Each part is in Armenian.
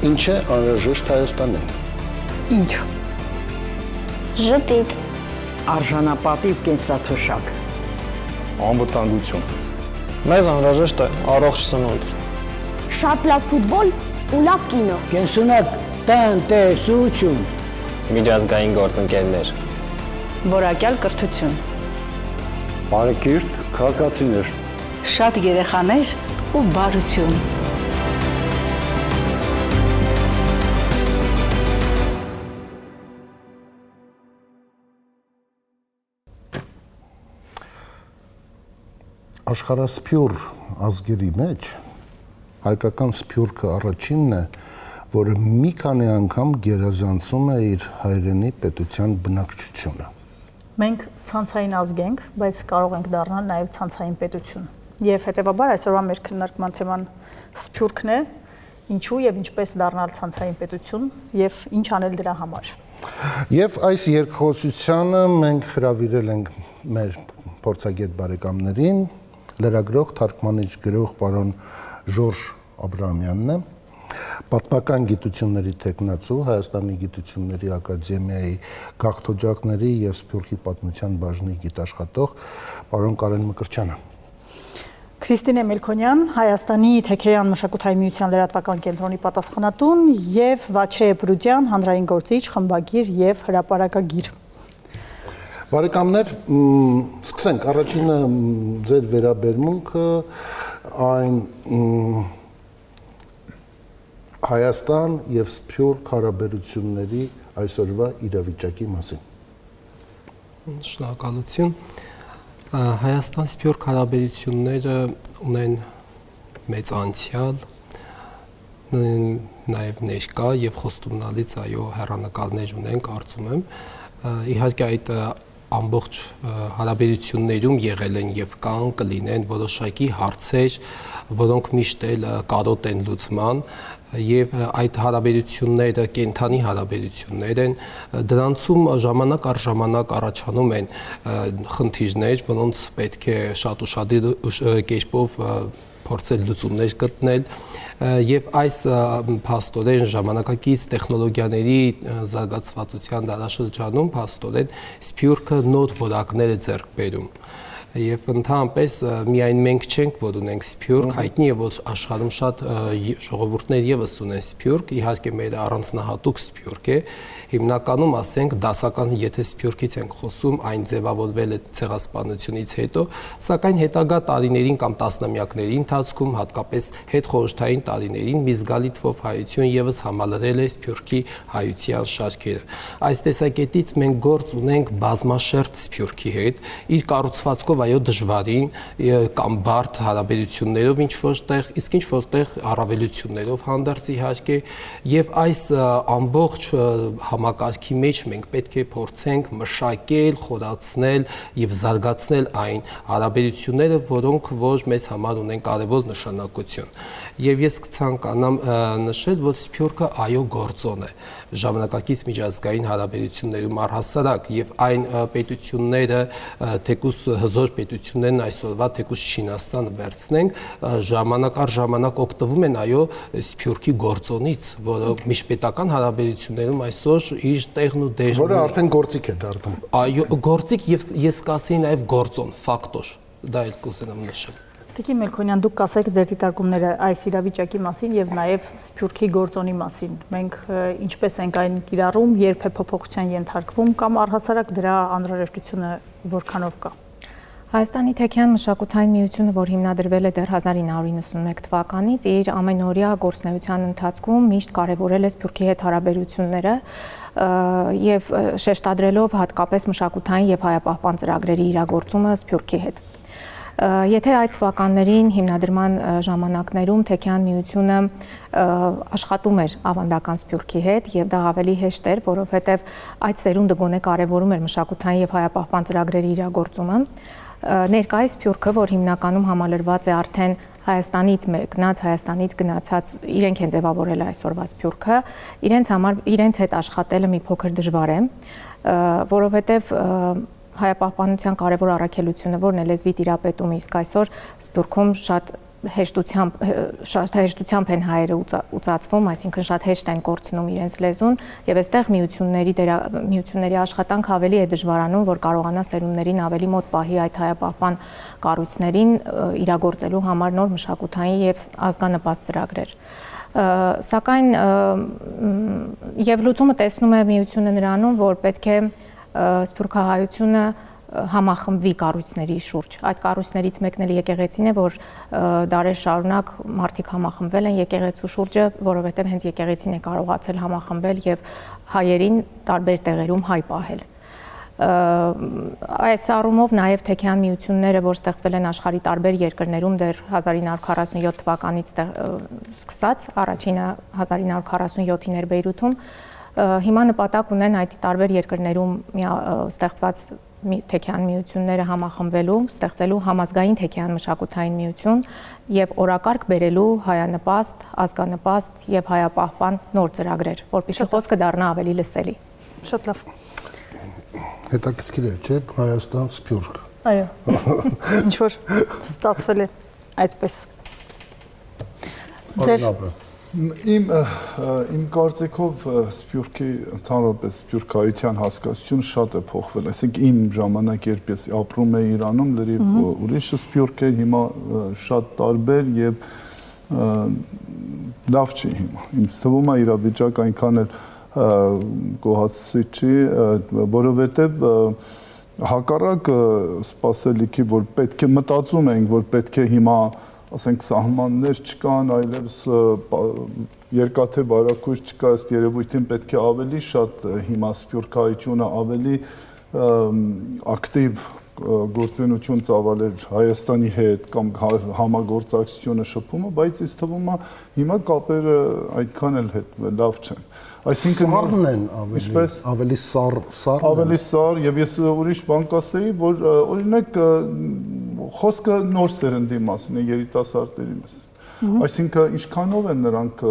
Ինչ է անհրաժեշտ Հայաստանին։ Ինչ։ Ժպիտ։ Արժանապատիվ կենսաթոշակ։ Անվտանգություն։ Մեզ անհրաժեշտ է առողջ սնունդ։ Շատ լավ ֆուտբոլ ու լավ կինո։ Կենսունակ տնտեսություն։ Միջազգային գործընկերներ։ Որակյալ կրթություն։ Բարեկիրթ քաղաքացիներ։ Շատ երեխաներ ու բարություն։ Աշխարհասփյուռ ազգերի մեջ հայկական սփյուռքը առաջինն է, որը մի քանի անգամ գերազանցում է իր հայրենի պետության բնակչությունը։ Մենք ցանցային ազգ ենք, բայց կարող ենք դառնալ նաև ցանցային պետություն։ Եվ հետևաբար այսօրվա մեր քննարկման թեման սփյուռքն է, ինչու եւ ինչպես դառնալ ցանցային պետություն եւ ինչ անել դրա համար։ Եվ այս երկխոսությանը մենք հրավիրել ենք մեր փորձագետ բարեկամներին, լրագրող, թարգմանիչ, գրող պարոն Ժորժ Աբրահամյանն է, պատմական գիտությունների թեկնածու, Հայաստանի գիտությունների ակադեմիայի գաղթօջախների եւ սփյուռքի պատմության բաժնի գիտաշխատող պարոն Կարեն Մկրտչյանը։ Քրիստինե Մելքոնյան, Հայաստանի Թեքեյան մշակութային միության լրատվական կենտրոնի պատասխանատուն եւ Վաչե Բրուդյան, հանրային գործիչ, խմբագիր եւ հրապարակագիր։ Բարեկամներ, սկսենք, առաջինը ձեր վերաբերմունքը այն Հայաստան եւ սփյուռք հարաբերությունների այսօրվա իրավիճակի մասին։ Շնորհակալություն։ Հայաստան սփյուռք հարաբերությունները ունեն մեծ անցյալ, նաև ներկա եւ խոստումնալից այո հեռանկարներ ունեն, կարծում եմ։ Իհարկե այդ ամբողջ հարաբերություններում եղել են եւ կան կլինեն որոշակի հարցեր, որոնք միշտ էլ կարոտ են լուծման եւ այդ հարաբերությունները կենթանի հարաբերություններ են, դրանցում ժամանակ առ ժամանակ առաջանում են խնդիրներ, որոնց պետք է շատ ուշադիր կերպով փորձել լուծումներ գտնել եւ այս փաստորեն ժամանակակից տեխնոլոգիաների զարգացվածության դարաշրջանում փաստորեն սփյուռքը նոր որակներ է ձեռք բերում եւ ընդհանրապես միայն մենք չենք, որ ունենք սփյուռք, հայտնի է, որ աշխարհում շատ ժողովուրդներ եւս ունեն սփյուռք, իհարկե մեր առանձնահատուկ սփյուռք է, հիմնականում ասենք դասական, եթե սփյուռքից ենք խոսում, այն ձևավորվել է ցեղասպանությունից հետո, սակայն հետագա տարիներին կամ տասնամյակների ընթացքում, հատկապես հետխորհրդային տարիներին մի զգալի թվով հայություն եւս համալրել է սփյուռքի հայության շարքերը։ Այս տեսակետից մենք գործ ունենք բազմաշերտ սփյուռքի հետ, իր կառուցվածքով այո դժվարին կամ բարդ հարաբերություններով ինչ որտեղ, իսկ ինչ որտեղ առավելություններով հանդերձ իհարկե եւ այս ամբողջ համակարգի մեջ մենք պետք է փորձենք մշակել, խորացնել եւ զարգացնել այն հարաբերությունները, որոնք որ մեզ համար ունեն կարեւոր նշանակություն։ Եվ ես կցանկանամ նշել, որ սփյուռքը այո գործոն է ժամանակակից միջազգային հարաբերություններում առհասարակ եւ այն պետությունները թեկուզ հզոր պետություններն այսօրվա թեկուզ Չինաստանը վերցնենք ժամանակ առ ժամանակ օգտվում են այո սփյուռքի գործոնից, որը միջպետական հարաբերություններում այսօր իր տեղն ու դերն ունի։ Որը արդեն գործիք է դառնում։ Այո, գործիք եւ ես կասեի նաեւ գործոն, ֆակտոր։ Դա էլ կուզենամ նշել։ Տիկին Մելքոնյան, դուք կասեք ձեր դիտարկումները այս իրավիճակի մասին եւ նաեւ սփյուռքի գործոնի մասին։ Մենք ինչպես ենք այն կիրառում, երբ է փոփոխության ենթարկվում կամ առհասարակ դրա անհրաժեշտությունը որքանով կա։ Հայաստանի Թեքեյան մշակութային միությունը, որ հիմնադրվել է դեռ 1991 թվականից, իր ամենօրյա գործունեության ընթացքում միշտ կարևորել է սփյուռքի հետ հարաբերությունները եւ շեշտադրելով հատկապես մշակութային եւ հայապահպան ծրագրերի իրագործումը սփյուռքի հետ։ Եթե այդ թվականներին հիմնադրման ժամանակներում Թեքեյան միությունը աշխատում էր ավանդական սփյուռքի հետ եւ դա ավելի հեշտ էր, որովհետեւ այդ սերունդը գոնե կարևորում էր մշակութային եւ հայապահպան ծրագրերի իրագործումը, ներկայիս սփյուռքը, որ հիմնականում համալրված է արդեն Հայաստանից մեկնած, Հայաստանից գնացած, իրենք են ձևավորել այսօրվա սփյուռքը, իրենց հետ աշխատելը մի փոքր դժվար է, որովհետեւ հայապահպանության կարևոր առաքելությունը, որն է լեզվի տիրապետումը, իսկ այսօր Սփյուռքում շատ հեշտությամբ են հայերը ուծացվում, այսինքն շատ հեշտ են կորցնում իրենց լեզուն, եւ այստեղ միությունների աշխատանք ավելի է դժվարանում, որ կարողանա սերունդներին ավելի մոտ պահի այդ հայապահպան կառույցներին իրագործելու համար նոր մշակութային եւ ազգանպաստ ծրագրեր։ Սակայն եւ լուծումը տեսնում է միությունը նրանում, որ պետք է սփյուռքահայությունը համախմբվի կառույցների շուրջ։ Այդ կառույցներից մեկն էլ եկեղեցին է, որ դարեր շարունակ մարդիկ համախմբվել են եկեղեցու շուրջը, որովհետև հենց եկեղեցին է կարողացել համախմբել եւ հայերին տարբեր տեղերում հայ պահել։ Այս առումով նաև թեքյան միությունները, որ ստեղծվել են աշխարհի տարբեր երկրներում դեռ 1947 թվականից սկսած, առաջինը 1947-ին էր Բեյրութում, հիմա նպատակ ունեն այդ տարբեր երկրներում ստեղծված թեքյան միությունները համախմբվելու, ստեղծելու համազգային թեքյան մշակութային միություն եւ օրակարգ բերելու հայանպաստ, ազգանպաստ եւ հայապահպան նոր ծրագրեր, որպեսզի խոսքը դառնա ավելի լսելի։ Շատ լավ։ Հետաքրքիր է, չէ՞, Հայաստան Սփյուռք։ Այո։ Ինչ որ ստացվել է այդպես։ Իմ կարծիքով Սփյուռքի ընդհանրապես սփյուռքայության հասկացությունը շատ է փոխվել, այսինքն իմ ժամանակ երբ ես ապրում էի Իրանում, լրիվ ուրիշը Սփյուռք է, հիմա շատ տարբեր եւ լավ չի հիմա։ Ինձ թվում է իրավիճակը այնքան էլ գոհացուցիչ չի, որովհետեւ հակառակ սպասելիքի, որ պետք է մտածում ենք, որ պետք է հիմա ասենք սահմաններ չկան, այլևս երկաթե բարակույր չկա, ըստ երևույթին պետք է ավելի շատ հիմա սփյուռքայությունը ավելի ակտիվ գործունեություն ծավալեր Հայաստանի հետ կամ համագործակցությունը շփումը, բայց ինձ թվում է հիմա կապերը այդքան էլ լավ չեն։ Այսինքն սառն են ավելի սառ ավելի սառ եւ ես ուրիշ բան կասեի, որ օրինակ խոսքը նոր սերնդի մասին է երիտասարդների մասին։ Այսինքն ինչքանով են նրանք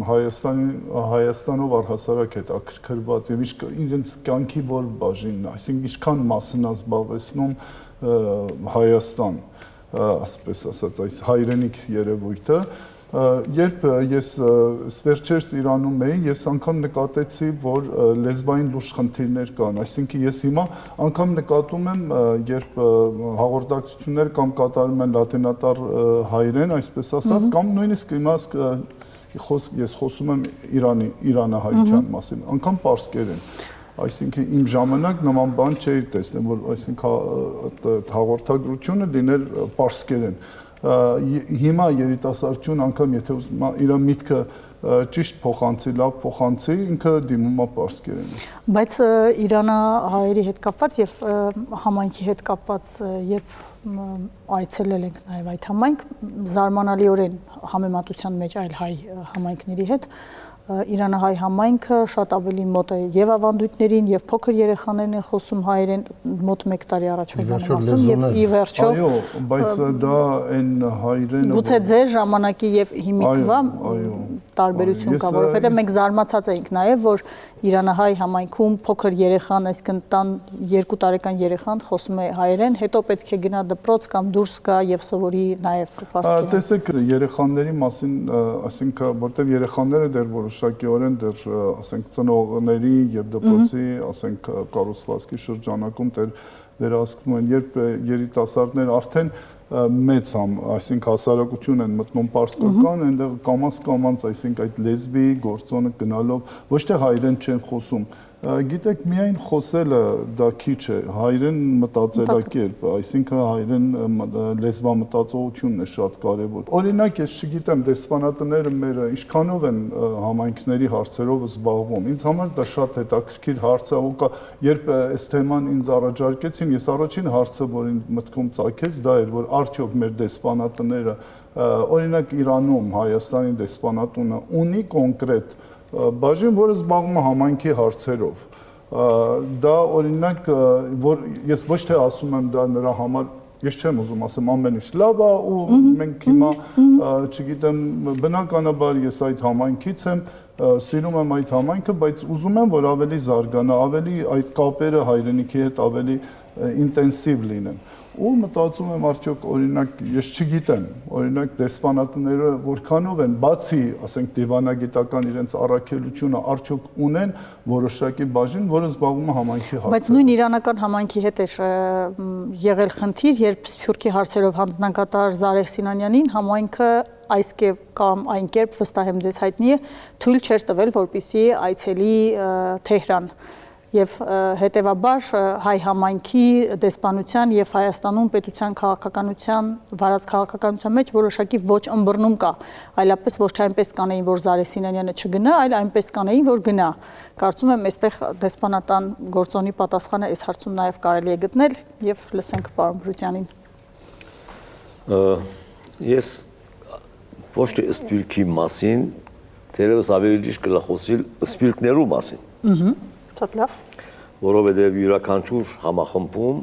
Հայաստանով առհասարակ հետաքրքրված եւ իրենց կյանքի որ բաժինն է, այսինքն ինչքան մասն է զբաղեցնում Հայաստան, ասպես ասած, այս հայրենիք երևույթը։ Երբ ես վերջերս Իրանում էի, ես անգամ նկատեցի, որ լեզվային լուրջ խնդիրներ կան, այսինքն ես հիմա անգամ նկատում եմ, երբ հաղորդակցություններ կամ կատարում են լատինատար հայերեն, այսպես ասած, կամ նույնիսկ հիմա ես խոսում եմ իրանահայության մասին, անգամ պարսկերեն։ Այսինքն իմ ժամանակ նման բան չէի տեսնել, որ այսինքն հաղորդագրությունը լիներ պարսկերեն։ Հիմա երիտասարդություն անգամ եթե ուզում է իր միտքը ճիշտ փոխանցի, լավ փոխանցի, ինքը դիմում է պարսկերեն։ Բայց իրանահայերի հետ կապված եւ համայնքի հետ կապված, երբ այցելել ենք նաեւ այդ համայնք, զարմանալիորեն համեմատության մեջ այլ հայ համայնքների հետ իրանահայ համայնքը շատ ավելի մոտ է եւ ավանդույթներին եւ փոքր երեխաներն են խոսում հայերեն մոտ 1 տարի առաջվա ասում եւ ի վերջո այո, բայց դա այն հայերենը գուցե ձեր ժամանակի եւ հիմիկվա տարբերություն կա, որովհետեւ մենք զարմացած էինք նաեւ, որ իրանահայ համայնքում փոքր երեխան, այսինքն տան 2 տարեկան երեխան խոսում է հայերեն, հետո պետք է գնա դպրոց կամ դուրս գա եւ սովորի նաեւ պարսկերեն։ Տեսեք, երեխաների մասին, այսինքն որտեղ երեխաները դեռ որոշակիորեն դեռ ասենք ծնողների եւ դպրոցի, ասենք կառուցվածքի շրջանակում դեռ վերահսկվում են, երբ երիտասարդներ արդեն մեծ այսինքն հասարակություն են մտնում պարսկական, այնտեղ կամաց, այսինքն այդ լեզվի գործոնը գնալով ոչ թե հայերեն չեն խոսում։ Գիտեք, միայն խոսելը դա քիչ է, հայերեն մտածելակերպ, այսինքն հայերեն լեզվամտածողությունն է շատ կարևոր։ Օրինակ, ես չգիտեմ, դեսպանատները մեր ինչքանով են համայնքների հարցերով զբաղվում։ Ինձ համար դա շատ հետաքրքիր հարց է, ու երբ այս թեման ինձ առաջարկեցին, ես առաջին հարցը, որին մտքում ծագեց, դա էր, որ արդյոք մեր դեսպանատները, օրինակ Իրանում Հայաստանի դեսպանատունը ունի կոնկրետ բաժին, որը զբաղվում է համայնքի հարցերով։ Դա օրինակ, որ ես ոչ թե ասում եմ դա նրա համար, ես չեմ ուզում ասեմ ամեն ինչ լավ է ու մենք հիմա, չգիտեմ, բնականաբար ես այդ համայնքից եմ, սիրում եմ այդ համայնքը, բայց ուզում եմ, որ ավելի զարգանա, ավելի այդ կապերը հայրենիքի հետ ավելի ինտենսիվ լինեն։ Ու մտածում եմ արդյոք օրինակ ես չգիտեմ, օրինակ դեսպանատները որքանով են բացի, ասենք դիվանագիտական իրենց առաքելությունը արդյոք ունեն որոշակի բաժին, որը զբաղվում է համայնքի հարցերով։ Բայց նույն իրանական համայնքի հետ էր եղել խնդիր, երբ Սփյուռքի հարցերով հանձնակատար Զարեխ Սինանյանին համայնքը այս կամ այն կերպ վստահ եմ ձեզ հայտնի է, թույլ չէր տվել, որպեսզի այցելի Թեհրան։ Եվ հետևաբար հայ համայնքի դեսպանության եւ Հայաստանում պետության քաղաքականության վարած քաղաքականության մեջ որոշակի ոչ ըմբռնում կա, այլապես ոչ թե այնպես կանեին, որ Զարեխ Սինանյանը չգնա, այլ այնպես կանեին, որ գնա։ Կարծում եմ, այստեղ դեսպանատան գործոնի պատասխանը այս հարցում նաեւ կարելի է գտնել եւ լսենք պարոն Բրուտյանին։ Ես ոչ թե սպիրկի մասին, թերևս ավելի ճիշտ կլխոսիլ սպիրկներու մասին։ Շատ լավ։ Որովհետև յուրաքանչյուր համախմբում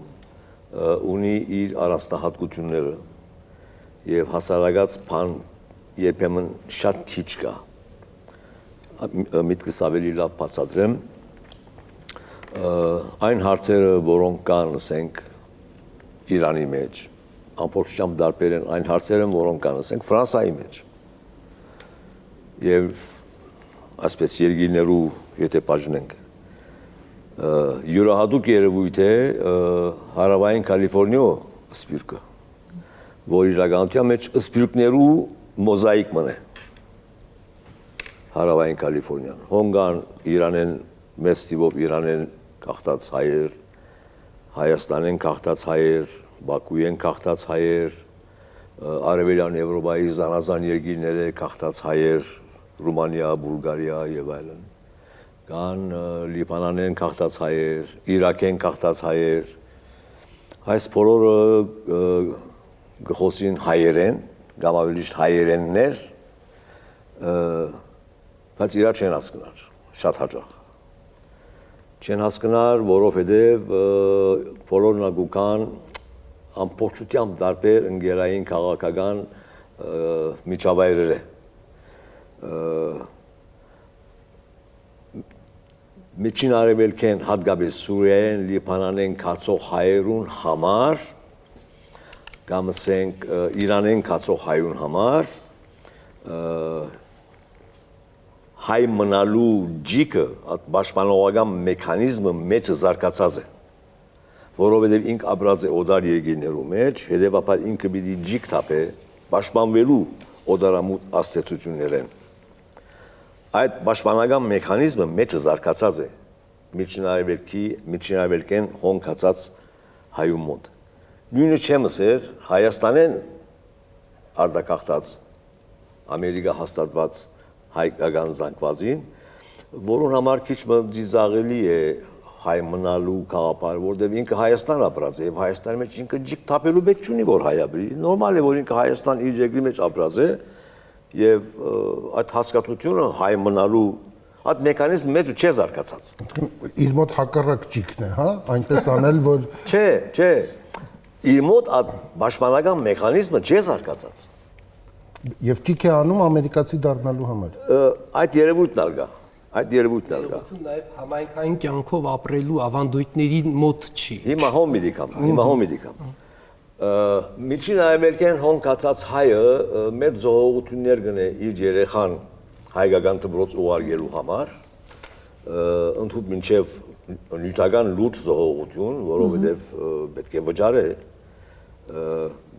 ունի իր առանձնահատկությունները եւ հասարակած բան երբեմն շատ քիչ կա։ Միտքս ավելի լավ բացատրեմ։ Այն հարցերը, որոնք կան, ասենք, Իրանի մեջ, ամբողջությամբ դարբեր են այն հարցերը, որոնք կան, ասենք, Ֆրանսիայի մեջ։ Եվ այսպես երկիրներու եթե բաժնենք յուրահատուկ երևույթ է հարավային Կալիֆոռնիա սպիրկը, որ իրականության մեջ սպիրկներու մոզաիկ մնե հարավային Կալիֆոռնիան։ Հոնգան Իրանեն մեծ տիպով Իրանեն կախտած հայեր, Հայաստանեն կախտած հայեր, Բաքուեն կախտած հայեր, Արևելյան Եվրոպայի զանազան երկիրները կախտած հայեր, Ռումանիա, Բուլղարիա եւ այլն։ Կան Լիբանանեն կախտած հայեր, Իրաքեն կախտած հայեր, այս բոլորը գխոսին հայերեն, կամ ավելի հայերեններ, բայց իրար չեն հասկնար, շատ հաճախ։ Չեն հասկնար, որովհետև բոլորն ագուկան ամբողջությամբ դարբեր ընկերային քաղաքական միջավայրեր է։ Միջին Արևելքեն հատկապես Սուրիայեն, Լիբանանեն կացող հայերուն համար, կամ ասենք Իրանեն կացող հայուն համար, հայ մնալու ջիկը, պաշտպանողական մեխանիզմը մեջը զարգացած է, որովհետև ինք ապրած է օդար երկիրներու մեջ, հետևաբար ինքը պիտի ջիկ թափե պաշտպանվելու օդարամուտ աստեցություններեն։ Այդ պաշտպանական մեխանիզմը մեջը զարգացած է միջին արևելքեն հոնքացած հայու մոտ։ Նույնը չեմ ասեր Հայաստանեն արտակախտած Ամերիկա հաստատված հայկական զանգվածին, որոնց համար քիչ դիզաղելի է հայ մնալու գաղափարը, որտեղ ինքը Հայաստան ապրած է եւ Հայաստանի մեջ ինքը ջիկ թափելու պետք չունի, որ հայ ապրի։ Նորմալ է, որ ինքը Հայաստան իր երկրի մեջ ապրած է եւ այդ հասկացությունը հայ մնալու այդ մեխանիզմը մեջ չէ զարգացած։ Իր մոտ հակառակ ջիկն է, հա, այնպես անել, որ Չէ, իր մոտ այդ պաշտպանական մեխանիզմը չէ զարգացած։ Եվ ջիկ է անում ամերիկացի դառնալու համար։ Այդ երևույթն ալգա, այդ երևույթն ալգա։ Նաև համայնքային կյանքով ապրելու ավանդույթների մոտ չի։ Հիմա հոմ միդիկամ։ Միջին արևելքեն հոնքացած հայը մեծ զոհողություններ գնե իր երեխան հայկական դպրոց ուղարկելու համար, ընդհուպ մինչև նյութական լուրջ զոհողություն, որովհետև պետք է վճարե,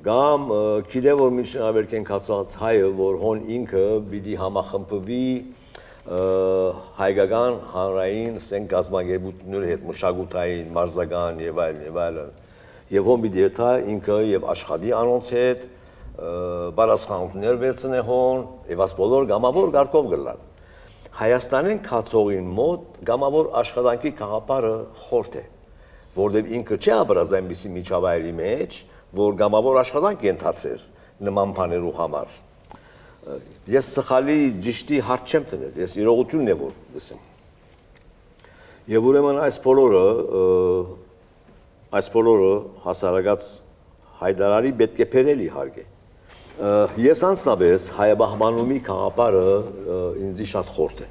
կամ գիտե որ միջին արևելքեն կացած հայը, որ հոն ինքը պիտի համախմբվի հայկական հանրային սեն կազմակերպությունների հետ մշակութային, մարզական եւ այլն, եւ հոն պիտի երթա ինքը եւ աշխատի անոնց հետ, բարասխանություններ վերցնե հոն, եւ աս բոլոր գամավոր գարկով գլան։ Հայաստանեն կացողին մոտ գամավոր աշխատանքի գաղափարը խորտ է, որտեղ ինքը չի ապրած այնպիսի միջավայրի մեջ, որ գամավոր աշխատանք ենթացրեր նման բաներու համար։ Ես սխալի ճիշտի հարց չեմ տնել, ես իրողությունն է որ լսեմ։ Եվ ուրեմն այս բոլորը հասարակած հայդարարի պետք է բերելի հարկ է։ Ես անձնապես հայաբահմանումի գաղափարը ինձի շատ խորտ է։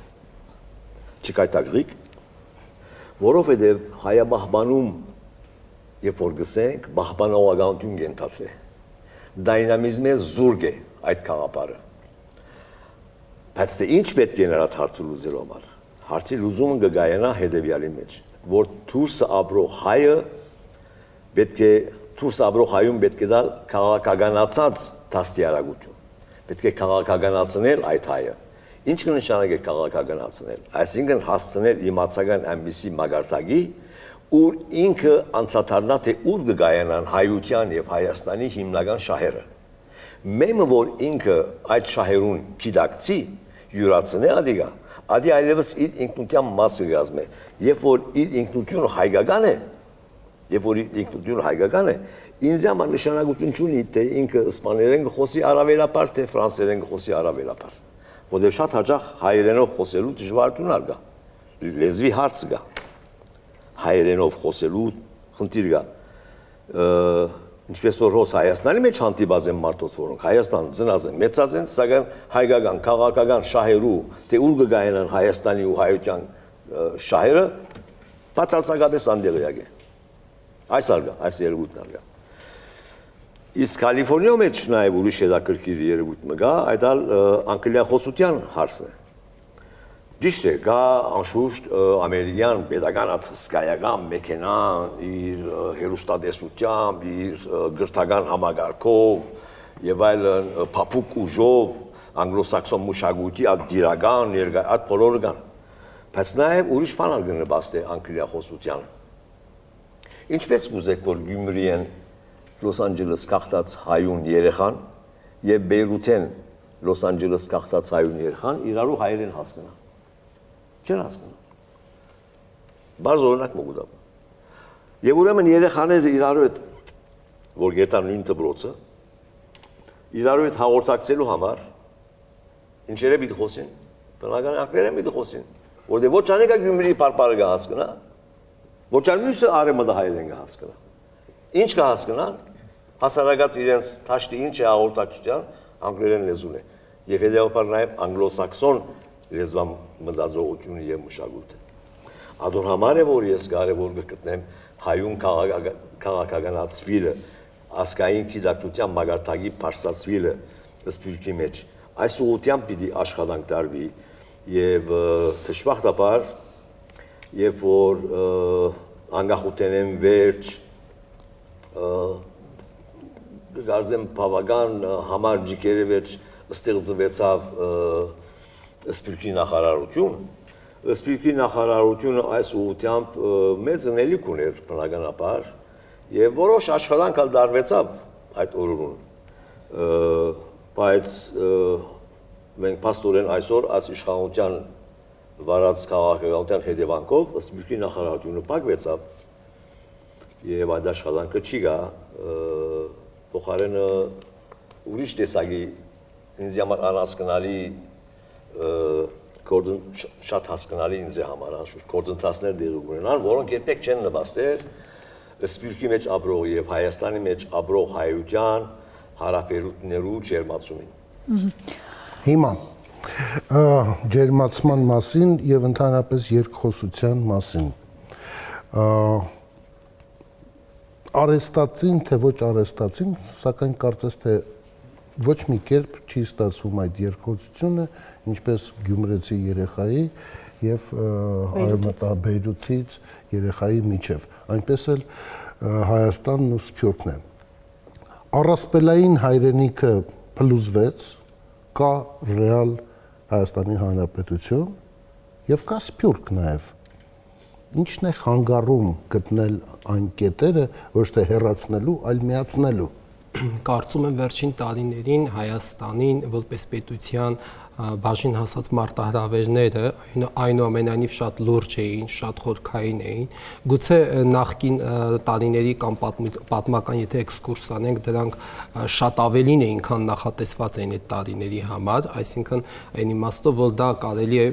Չկայտագրիկ, որովհետև հայաբահմանում երբ որ գսենք պահպանողականություն կենթացրե։ Դայնամիզմը զուրկ է այդ խաղապարը։ Բայց թե ինչ պետք է նրա հարցը լուծելու համար։ Հարցի լուծումը կգայանա հետևյալի մեջ, որ դուրս ապրող հայը պետք է դուրս ապրող հայում պետք է դալ քաղաքականացած դաստիարակություն։ Պետք է քաղաքականացնել այդ հայը։ Ինչ կնշանակի քաղաքականացնել։ Այսինքն հասցնել իմացական ամբիսի մագարտակի, ուր ինքը անդրադառնա թե ուր կգայանան հայության եւ Հայաստանի հիմնական շահերը։ Մեմը որ ինքը այդ շահերուն գիտակցի, յուրացնե ադիգա, ադի այլևս իր ինքնության մասը գազմե, երբ որ իր ինքնությունը հայկական է, երբ որ իր ինքնությունը հայկական է, ինձ համար նշանակություն չունի թե ինքը իսպաներեն կխոսի արաբերապար, թե ֆրանսերեն կխոսի արաբերապար, որտեղ շատ հաճախ հայերենով խոսելու դժվարություն կա, լեզվի հարց կա, հայերենով խոսելու խնդիր կա, ինչպես որ հոս Հայաստանի մեջ հանդիպած են մարդոց, որոնք Հայաստան ծնած են, մեծած են, սակայն հայկական, քաղաքական շահերու, թե ուր կգայանան Հայաստանի ու հայության շահերը, բացարձակապես անդեղյակ է։ Այս արգա, այս երևույթն արգա։ Իսկ Կալիֆորնիա մեջ նաև ուրիշ հետաքրքիր երևույթ մը կա, այդ անգլիախոսության հարցն է։ Ճիշտ է, կա անշուշտ ամերիկյան պետականացկայական մեքենան իր հերոստատեսությամբ, իր գրթական համագարկով եւ այլն փափուկ ուժով անգլոսաքսոն մշակույթի դիրական այդ բոլորը կան։ Բայց նաև ուրիշ բան կնպաստի անգլիախոսության։ Ինչպես կուզեք որ Գյումրիեն Լոս Անջելես քաղտած հայուն երեխան եւ Բեյրութեն Լոս Անջելես քաղտած հայուն երեխան իրարու հայերեն հասկանան։ Չեն հասկանում։ Բարձ օրինակ մոգուտապ։ Եվ ուրեմն երեխաները իրարու հետ, որ գետան նույն դպրոցը, իրարու հետ հաղորդակցելու համար, ինչերը պիտի խոսին, բնական ակներեն պիտի խոսին, որտեղ ոչ անեկա Գյումրիի պարպարը կա հասկնա, ոչ անմյուսը արեմը հայերեն կա հասկնա։ Ինչ կա հասկնան, հասարակած իրենց թաշտի ինչ է հաղորդակցության, անգլերեն լեզուն է, և հետևաբար նաև անգլոսաքսոն լեզվան մտածողությունը եւ մշակույթը։ Ադոր համար է որ ես կարևոր կգտնեմ հայուն քաղաքականացվելը, ասկային գիտակցության մագարտակի բարձրացվելը սպիրկի մեջ։ Այս ուղղությամբ պիտի աշխատանք տարվի եւ դժբախտաբար երբ որ անկախութենեն վերջ գարզեմ բավական համար ջիկերը վերջ ստեղծվեցավ Սպիրկի նախարարություն, Սպիրկի նախարարությունը այս ուղղությամբ մեծ նելիք ուներ բնականաբար եւ որոշ աշխատանք դարվեցավ այդ օրերուն, բայց մենք փաստորեն այսօր այս իշխանության վարած քաղաքականության հետևանքով Սպիրկի նախարարությունը փակվեցավ եւ այդ աշխատանքը չի գա, փոխարենը ուրիշ տեսակի ինձ համար անհասկանալի շատ հասկանալի ինձ է համար անշուշտ գործընթացներ դեղի ունենան, որոնք երբեք չեն նպաստել Սպիրկի մեջ ապրող եւ Հայաստանի մեջ ապրող հայության հարաբերություններու ջերմացումին։ Հիմա ջերմացման մասին եւ ընդհանրապես երկխոսության մասին։ Արեստացին թե ոչ արեստացին, սակայն կարծես թե ոչ մի կերպ չի ստացվում այդ երկխոսությունը, ինչպես գյումրեցի երեխայի եւ Արևմտաբեյրութից երեխայի միջև, այնպես էլ Հայաստանն ու Սփյուռքն է։ Առասպելային հայրենիքը փլուզվեց, կա ռեալ Հայաստանի Հանրապետություն եւ կա Սփյուռք նաեւ։ Ինչն է խանգարում գտնել այն կետերը ոչ թե հեռացնելու, այլ միացնելու։ Կարծում եմ վերջին տարիներին Հայաստանին որպես պետության բաժին հասած մարտահրավերները այնուամենայնիվ շատ լուրջ էին, շատ խորքային էին։ Գուցե նախկին տարիների կամ պատմական եթե էքսկուրս անենք, դրանք շատ ավելին էին, քան նախատեսված էին այդ տարիների համար, այսինքն այն իմաստով, որ դա կարելի է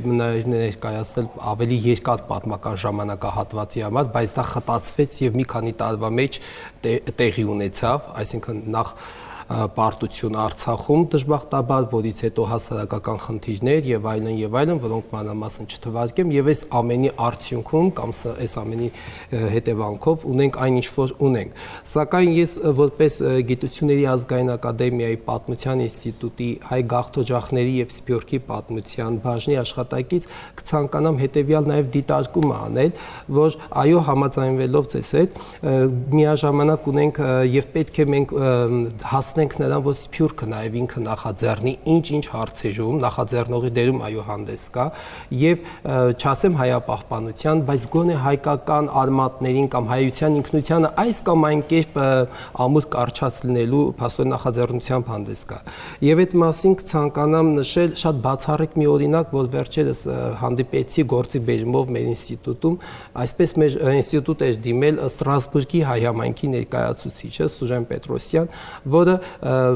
ներկայացնել ավելի երկար պատմական ժամանակահատվածի համար, բայց դա խտացվեց եւ մի քանի տարվա մեջ տեղի ունեցավ, այսինքն նախ պարտություն Արցախում դժբախտաբար, որից հետո հասարակական խնդիրներ եւ այլն, որոնք մանրամասն չթվարկեմ, եւ այս ամենի արդյունքում կամ այս ամենի հետևանքով ունենք այն ինչ որ ունենք։ Սակայն ես որպես Գիտությունների ազգային ակադեմիայի Պատմության ինստիտուտի հայ գաղթօջախների եւ Սփյուռքի պատմության բաժնի աշխատակից կցանկանամ հետեւյալ նաեւ դիտարկում անել, որ այո, համաձայնվելով ձեզ հետ, միաժամանակ ունենք եւ պետք է մենք հասնենք նրան, որ Սփյուռքը նաեւ ինքը նախաձեռնի ինչ-ինչ հարցերում, նախաձեռնողի դերում այո հանդես կա եւ չասեմ հայապահպանության, բայց գոնե հայկական արմատներին կամ հայության ինքնությանը այս կամ այն կերպ ամուր կարճած լինելու փաստորեն նախաձեռնությամբ հանդես կա։ Եւ այդ մասին կցանկանամ նշել շատ բացառիկ մի օրինակ, որ վերջերս հանդիպեցի գործի բերումով մեր ինստիտուտում, այսպես մեր ինստիտուտը էր դիմել Ստրասբուրգի հայ համայնքի ներկայացուցիչը Սուրեն Պետրոսյան, որը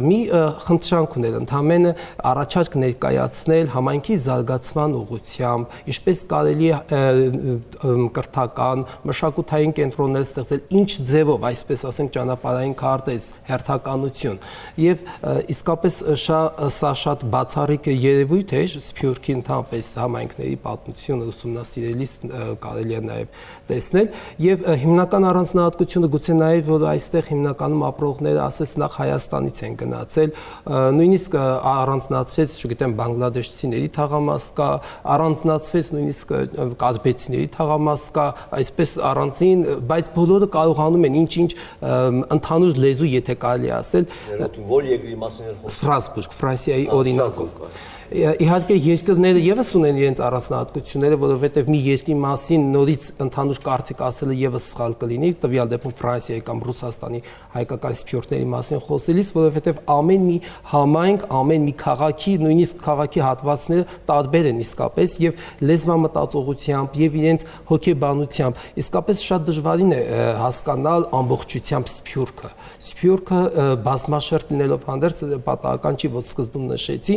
մի խնդրանք ուներ ընդամենը առաջարկ ներկայացնել համայնքի զարգացման ուղղությամբ, ինչպես կարելի է կրթական, մշակութային կենտրոններ ստեղծել, ինչ ձևով, այսպես ասենք, ճանապարհային քարտեզ, հերթականություն։ Եվ իսկապես սա շատ բացառիկ երևույթ է Սփյուռքի ընդհանրապես համայնքների պատմությունը ուսումնասիրելիս կարելի է նաև տեսնել եւ հիմնական առանձնահատկությունը գուցե նաև որ այստեղ հիմնականում ապրողները ասես նախ Հայաստանից են գնացել, նույնիսկ առանձնացվեց, չգիտեմ, բանգլադեշցիների թաղամաս կա, առանձնացվեց նույնիսկ կազբեցիների թաղամաս կա, այսպես առանձին, բայց բոլորը կարողանում են ինչ-ինչ ընդհանուր լեզու, եթե կարելի ասել, որ երկրի մասին էր խոսքը Ստրասբուրգ, Ֆրանսիայի օրինակով։ Իհարկե երկրները եւս ունեն իրենց առանձնահատկությունները, որովհետեւ մի երկրի մասին նորից ընդհանուր կարծիք ասելը եւս սխալ կլինի, տվյալ դեպքում Ֆրանսիայի կամ Ռուսաստանի հայկական սփյուռքների մասին խոսելիս, որովհետեւ ամեն մի համայնք, ամեն մի քաղաքի, նույնիսկ քաղաքի հատվածները տարբեր են իսկապես եւ լեզվամտածողությամբ եւ իրենց հոգեբանությամբ իսկապես շատ դժվարին է հասկանալ ամբողջությամբ սփյուռքը։ Սփյուռքը բազմաշերտ լինելով հանդերձ պատահական չի, որ սկզբում նշեցի,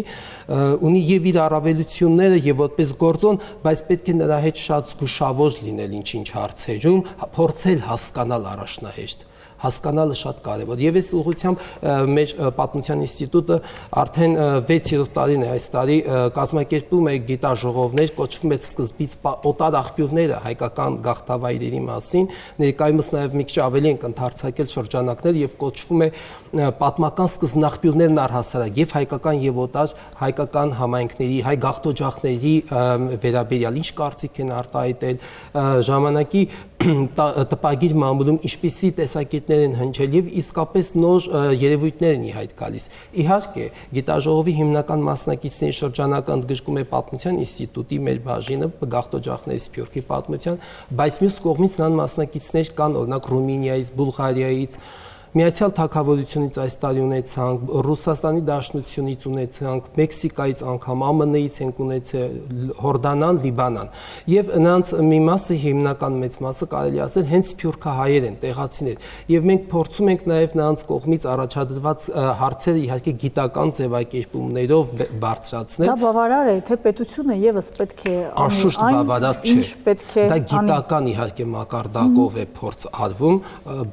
ունի եւ իր առավելությունները եւ որպես գործոն, բայց պետք է նրա հետ շատ զգուշավոր լինել ինչ-ինչ հարցերում, փորձել հասկանալ առաջնահերթ։ Հասկանալը շատ կարևոր։ Եվ այս ուղղությամբ մեր Պատմության ինստիտուտը արդեն 6-րդ տարին է այս տարի կազմակերպում է գիտաժողովներ, կոչվում է սկզբից օտար աղբյուրները հայկական գաղթավայրերի մասին, ներկայումս նաև մի քիչ ավելի են ընդարձակել շրջանակներ եւ կոչվում է պատմական սկզբնաղբյուրներն առհասարակ եւ հայկական եւ օտար հայկական համայնքների, հայ գաղթօջախների վերաբերյալ ինչ կարծիք են արտահայտել, ժամանակի տպագիր մամուլում ինչպիսի տեսակետներ են հնչել եւ իսկապես նոր երևույթներ են ի հայտ գալիս։ Իհարկե, գիտաժողովի հիմնական մասնակիցների շրջանակը ընդգրկում է Պատմության ինստիտուտի մեր բաժինը, գաղթօջախների Սփյուռքի պատմության, բայց մյուս կողմից նրան մասնակիցներ կան օրինակ Ռումինիայից, Բուլղարիայից, Միացյալ Թագավորությունից այս տարի ունեցանք, Ռուսաստանի Դաշնությունից ունեցանք, Մեքսիկայից անգամ, ԱՄՆ-ից ենք ունեցել, Հորդանան, Լիբանան։ Եվ նրանց մի մասը հիմնական մեծ մասը կարելի ասել հենց սփյուռքահայեր են, տեղացիներ։ Եվ մենք փորձում ենք նաև նրանց կողմից առաջադրված հարցերը իհարկե գիտական ձևակերպումներով բարձրացնել։ Դա բավարար է, թե պետությունը եւս պետք է անշուշտ բավարար չէ։ Դա գիտական իհարկե մակարդակով է փորձ արվում,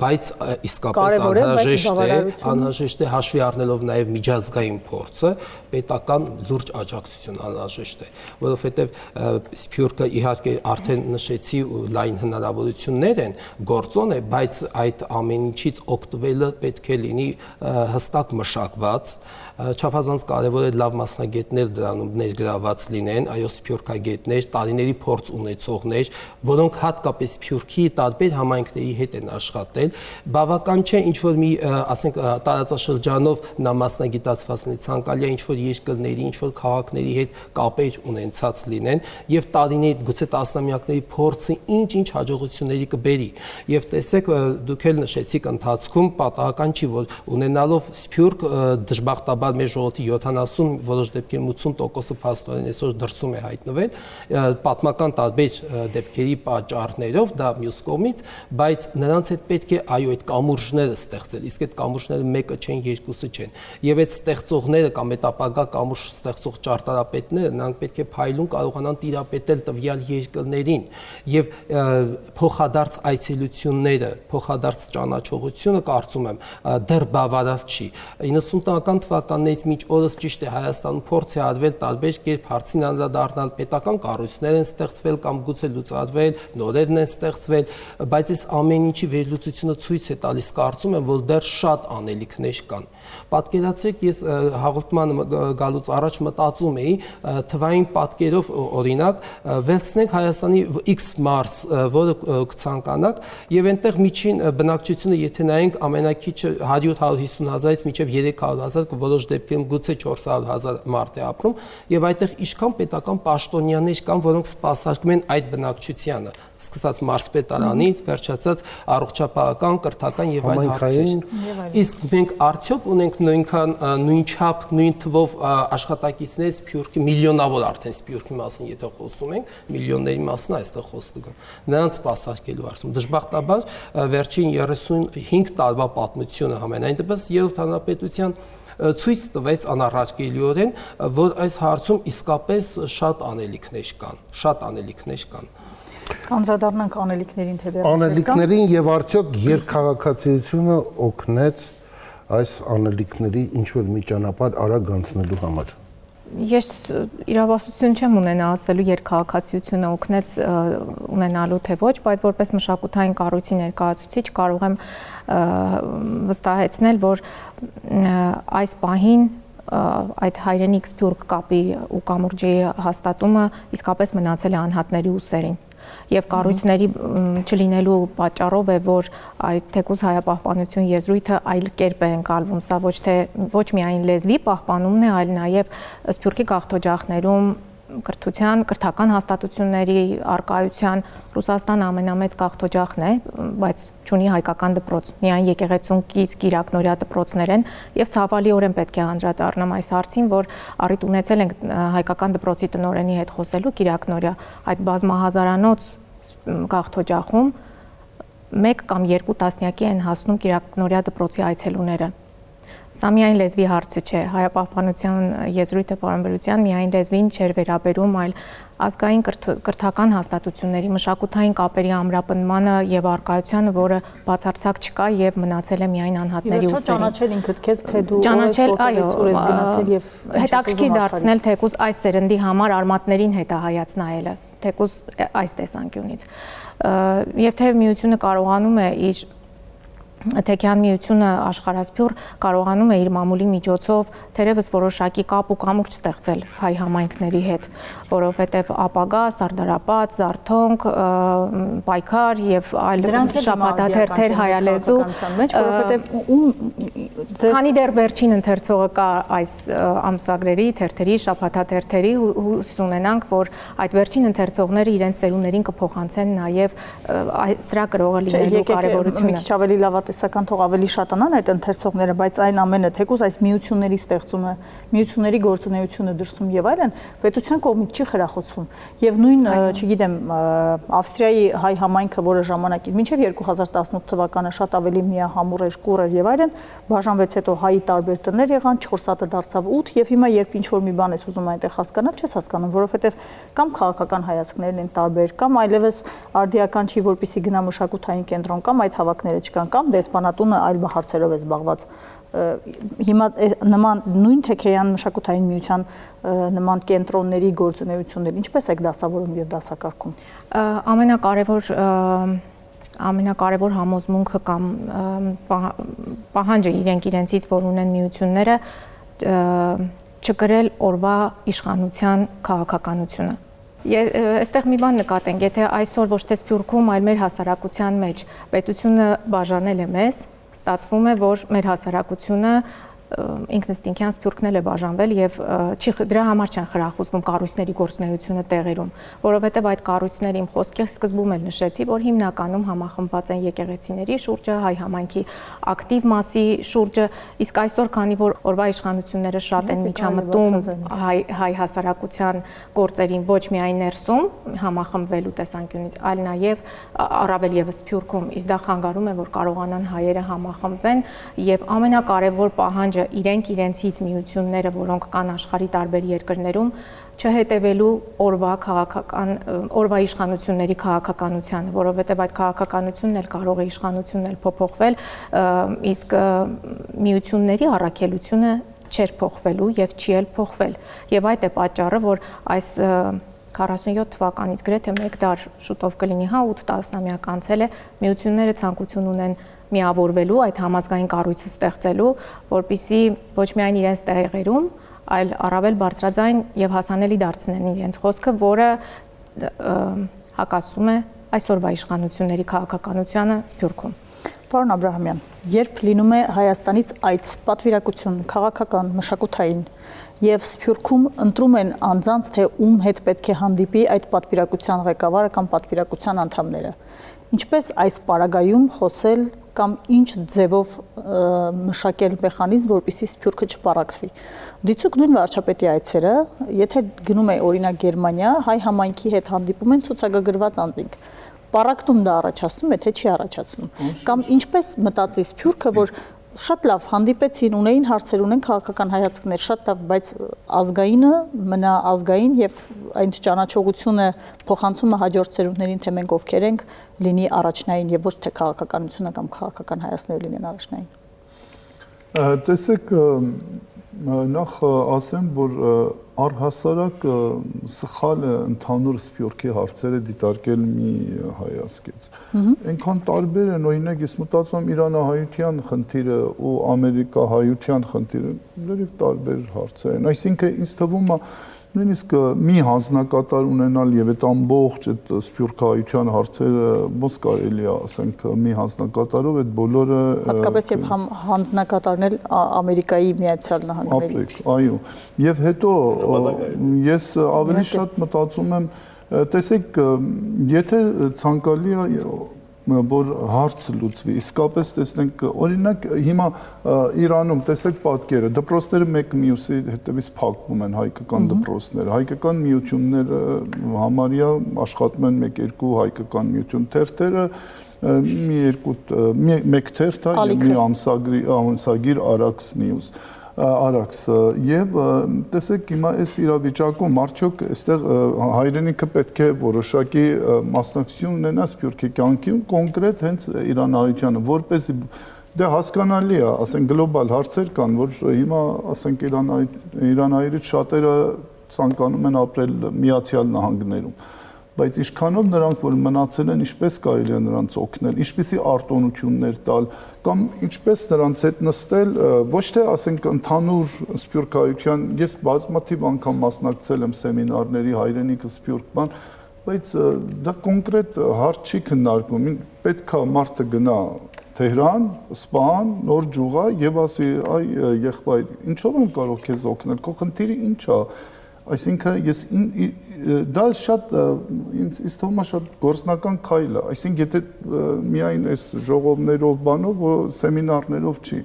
բայց իսկապես անհրաժեշտ է հաշվի առնելով նաև միջազգային փորձը, պետական լուրջ աջակցություն անհրաժեշտ է, որովհետև Սփյուռքը իհարկե արդեն նշեցի լայն հնարավորություններ են, գործոն է, բայց այդ ամեն ինչից օգտվելը պետք է լինի հստակ մշակված, չափազանց կարևոր է լավ մասնագետներ դրանում ներգրաված լինեն, այո սփյուռքագետներ, տարիների փորձ ունեցողներ, որոնք հատկապես Սփյուռքի տարբեր համայնքների հետ են աշխատել, բավական չէ ինչ որ մի, ասենք, տարածաշրջանով նա մասնագիտացված լինի, ցանկալի է ինչ որ երկրների, ինչ որ քաղաքների հետ կապեր ունեցած լինեն եւ տարիների, գուցե տասնամյակների փորձը ինչ-ինչ հաջողությունների կբերի։ Եվ տեսեք, դուք էլ նշեցիք ընթացքում պատահական չի, որ ունենալով Սփյուռք դժբախտաբար բնականաբար մեր ժողովրդի 70, որոշ դեպքերում 80%-ը փաստորեն այսօր դրսում է հայտնվել, պատմական տարբեր դեպքերի պատճառներով, դա մյուս կողմից, բայց նրանց հետ պետք է այո այդ կամուրջները ստեղծել, իսկ այդ կամուրջները մեկը չեն, երկուսը չեն։ Եվ այդ ստեղծողները կամ այդ ապագա կամուրջ ստեղծող ճարտարապետները, նրանք պետք է փայլուն կարողանան տիրապետել տվյալ երկրներին եւ փոխադարձ այցելությունները, փոխադարձ ճանաչողությունը կարծում եմ դեռ բավարար չի։ 90-ական թվականներից մինչ օրս ճիշտ է Հայաստանում փորձ է արվել տարբեր կերպ հարցին անդրադառնալ, պետական կառույցներ են ստեղծվել կամ գուցե լուծարվել, նորերն են ստեղծվել, բայց այս ամեն ինչի վերլուծությունը ցույց է տալիս, կարծում եմ, որ դեռ շատ անելիքներ կան։ Պատկերացրեք, ես հաղորդմանը գալուց առաջ մտածում էի թվային պատկերով, օրինակ, վերցնենք Հայաստանի X մարզ, որը կցանկանաք, եւ այնտեղ միջին բնակչությունը, եթե նայենք, ամենակիչը 100-150 հազարից մինչև 300 հազար, որոշ դեպքերում գուցե 400 հազար մարդ է ապրում, եւ այդտեղ ինչքան պետական պաշտոնյաներ կան, որոնք սպասարկում են այդ բնակչությանը, սկսած մարզպետարանից, վերջացած առողջապահական, կրթական եւ այլ հարցեր։ Իսկ մենք արդյոք ունենք նույն չափ, նույն թվով աշխատակիցներ Սփյուռքի, միլիոնավոր արդեն Սփյուռքի մասին, եթե խոսում ենք, միլիոնների մասին այստեղ խոսքը գա։ Նրանց սպասարկելու հարցում դժբախտաբար վերջին 35 տարվա պատմությունը համենայն դեպս Երրորդ հանրապետության ցույց տվեց անառաջելիորեն, որ այս հարցում իսկապես շատ անելիքներ կան։ Անդրադառնանք անելիքներին, թե դեռ անելիքներին եւ արդյոք երկքաղաքացիությունը օգնեց այս անելիքների ինչ-որ մի ճանապարհ արագ անցնելու համար։ Ես իրավասություն չեմ ունենա ասելու երկքաղաքացիությունը օգնեց ունենալու թե ոչ, բայց որպես մշակութային կառույցի ներկայացուցիչ կարող եմ վստահեցնել, որ այս պահին այդ հայրենիք սփյուռք կապի ու կամուրջի հաստատումը իսկապես մնացել է անհատների ուսերին։ Եվ կառույցների չլինելու պատճառով է, որ այդ թեկուզ հայապահպանություն եզրույթը այլ կերպ է ընկալվում, սա ոչ միայն լեզվի պահպանումն է, այլ նաև Սփյուռքի գաղթօջախներում կրթական հաստատությունների արկայության Ռուսաստանը ամենամեծ գաղթօջախն է, բայց չունի հայկական դպրոց, միայն եկեղեցուն կից կիրակնորյա դպրոցներ են եւ ցավալիորեն պետք է անդրադառնամ այս հարցին, որ առիթ ունեցել ենք հայկական դպրոցի տնօրենի հետ խոսելու կիրակնորյա այդ բազմահազարանոց գաղթօջախում 1 կամ 2 տասնյակի են հասնում կիրակնորյա դպրոցի այցելուները։ Սա միայն լեզվի հարցը չէ, հայապահպանության եզրույթը պարամբերության միայն լեզվին չէր վերաբերում, այլ ազգային կրթական հաստատությունների, մշակութային կապերի ամրապնդմանը եւ արկայությանը, որը բացարձակ չկա եւ մնացել է միայն անհատների ուսերին։ Ճանաչել ինքդ քեզ, թե դու ճանաչել, այո, հետաքրքիր դարձնել թեկուզ այս սերնդի համար արմատներին հետահայաց նայելը, թեկուզ այս տեսանկյունից։ Եվ թե միությունը կարողանում է իր Թեքյան միությունը աշխարհասփյուռ կարողանում է իր մամուլի միջոցով թերևս որոշակի կապ ու կամուրջ ստեղծել հայ համայնքների հետ, որովհետև ապագա, Սարդարապատ, Զարթոնք, Պայքար եւ այլ շաբաթաթերթեր հայալեզու, քանի դեռ վերջին ընթերցողը կա այս ամսագրերի, թերթերի, շաբաթաթերթերի, հույս ունենանք, որ այդ վերջին ընթերցողները իրենց ծերուններին կփոխանցեն նաեւ սրա գրողը լինելու կարեւորությունը։ Մի քիչ ավելի լավատեսական թող ավելի շատանան այդ ընթերցողները, բայց այն ամենը թեկուզ այս միությունների ստեղծումը, միությունների գործունեությունը դրսում եւ այլն պետության կողմից չի խրախուսվում։ Եվ նույն, չգիտեմ, Ավստրիայի հայ համայնքը, որը ժամանակին մինչև 2018 թվականը շատ ավելի միահամուռ էր, կուռ էր եւ այլն, բաժանվեց, հետո հայի տարբեր տներ եղան, 4 հատը դարձավ 8 եւ հիմա երբ ինչ որ մի բան ես ուզում այնտեղ հասկանալ, չես հասկանում, որովհետեւ կամ քաղաքական հայացքներն են տարբեր, կամ այլևս արդիական չի, որպեսի գնա մշակութային կենտրոն, կամ այդ հավաքները չկան, կամ դեսպանատունը այլ հարցերով է զբաղված։ Հիմա նման նույն Թեքեյան մշակութային միության նման կենտրոնների գործունեություններ ինչպես եք դասավորում եւ դասակարգում։ Ամենակարևոր համոզմունքը կամ պահանջը իրենցից, որ ունեն միությունները, չկրել օրվա իշխանության քաղաքականությունը։ Այստեղ մի բան նկատենք, եթե այսօր ոչ թե Սփյուռքում, այլ մեր հասարակության մեջ պետությունը բաժանել է մեզ, ստացվում է, որ մեր հասարակությունը ինքնըստինքյան սփյուռքն էլ է բաժանվել եւ դրա համար չեն խրախուսվում կառույցների գործունեությունը տեղերում, որովհետեւ այդ կառույցները իմ խոսքի սկզբում էլ նշեցի, որ հիմնականում համախմբված են եկեղեցիների շուրջը, հայ համայնքի ակտիվ մասի շուրջը, իսկ այսօր քանի որ օրվա իշխանությունները շատ են միջամտում հայ հասարակության գործերին ոչ միայն ներսում համախմբվելու տեսանկյունից, այլ նաեւ առավել եւս Սփյուռքում, իսկ դա խանգարում է, որ կարողանան հայերը համախմբվեն եւ ամենակարևոր պահանջը իրենք իրենցից միությունները, որոնք կան աշխարհի տարբեր երկրներում, չհետևելու օրվա իշխանությունների քաղաքականությանը, որովհետև այդ քաղաքականությունն էլ կարող է իշխանությունն էլ փոփոխվել, իսկ միությունների առաքելությունը չէր փոխվելու եւ չի էլ փոխվել։ Եվ այդ է պատճառը, որ այս 47 թվականից գրեթե 1 դար շուտով կլինի, 8 տասնամյակ անցել է, միությունները ցանկություն ունեն միավորվելու, այդ համազգային կառույցը ստեղծելու, որպեսզի ոչ միայն իրենց տեղերում, այլ առավել բարձրաձայն եւ հասանելի դարձնեն իրենց խոսքը, որը հակասում է այսօրվա իշխանությունների քաղաքականությանը Սփյուռքում։ Պարոն Աբրահամյան, երբ լինում է Հայաստանից այց, պատվիրակություն, քաղաքական, մշակութային եւ Սփյուռքում ընտրում են անձանց, թե ում հետ պետք է հանդիպի այդ պատվիրակության ղեկավարը կամ պատվիրակության անդամները, ինչպես այս պարագայում խոսել կամ ինչ ձևով մշակել մեխանիզմ, որպեսզի Սփյուռքը չպարակվի։ Դիցուք նույն վարչապետի այցերը, եթե գնում է օրինակ Գերմանիա, հայ համայնքի հետ հանդիպում են ցուցակագրված անձինք։ Պարակտում դա առաջացնում է, թե չի առաջացնում։ Կամ ինչպես մտածի Սփյուռքը, որ շատ լավ հանդիպեցին, ունեին հարցեր, ունեն քաղաքական հայացքներ, շատ լավ, բայց ազգայինը մնա ազգային եւ այդ ճանաչողությունը փոխանցումը հաջորդ սերունդներին, թե մենք ովքեր ենք, լինի առաջնային եւ ոչ թե քաղաքականությունը կամ քաղաքական հայացքները լինեն առաջնային։ Տեսեք, նախ ասեմ, որ առհասարակ սխալ է ընդհանուր Սփյուռքի հարցերը դիտարկել մի հայացքից։ Այնքան տարբեր են, օրինակ ես մտածում եմ իրանահայության խնդիրը ու ամերիկահայության խնդիրը լրիվ տարբեր հարցեր են։ Այսինքն ինձ թվում է նույնիսկ մի հանձնակատար ունենալ եւ այդ ամբողջ այդ սփյուռքահայության հարցերը ոնց կարելի է, ասենք, մի հանձնակատարով այդ բոլորը հատկապես երբ հանձնակատարն էլ Ամերիկայի Միացյալ Նահանգների։ Այո, եւ հետո ես ավելի շատ մտածում եմ, տեսեք, եթե ցանկալի է որ հարց լուծվի, իսկապես տեսնենք, օրինակ հիմա Իրանում տեսեք պատկերը, դպրոցները մեկ մյուսի հետևից փակվում են հայկական դպրոցները, հայկական միությունները համարյա աշխատում են 1-2 հայկական միություն, թերթերը մեկ թերթ է, մի ամսագիր Արաքս News, Արաքս եւ տեսեք հիմա այս իրավիճակում արդյոք այստեղ հայրենիքը պետք է որոշակի մասնակցություն ունենա Սփյուռքի կյանքում կոնկրետ հենց իրանահայությանը, որպեսզի դե հասկանալի է, ասենք գլոբալ հարցեր կան, որ հիմա ասենք իրանահայերից շատերը ցանկանում են ապրել Միացյալ Նահանգներում, բայց ինչքանով նրանք որ մնացել են, ինչպես կարելի է նրանց օգնել, ինչպիսի արտոնություններ տալ կամ ինչպես նրանց հետ նստել, ոչ թե ասենք ընդհանուր սփյուռքահայության, ես բազմաթիվ անգամ մասնակցել եմ սեմինարների հայրենիքը սփյուռքման, բայց դա կոնկրետ հարց չի քննարկվում, պետք է մարդը գնա Թեհրան, Սպահան, Նոր Ջուղա եւ ասի, այ եղբայր, ինչով եմ կարող քեզ օգնել, քո խնդիրը ինչ է, այսինքն ես դա շատ ինձ թվում է շատ գործնական քայլ է, այսինքն եթե միայն այս ժողովներով բանով, սեմինարներով չի։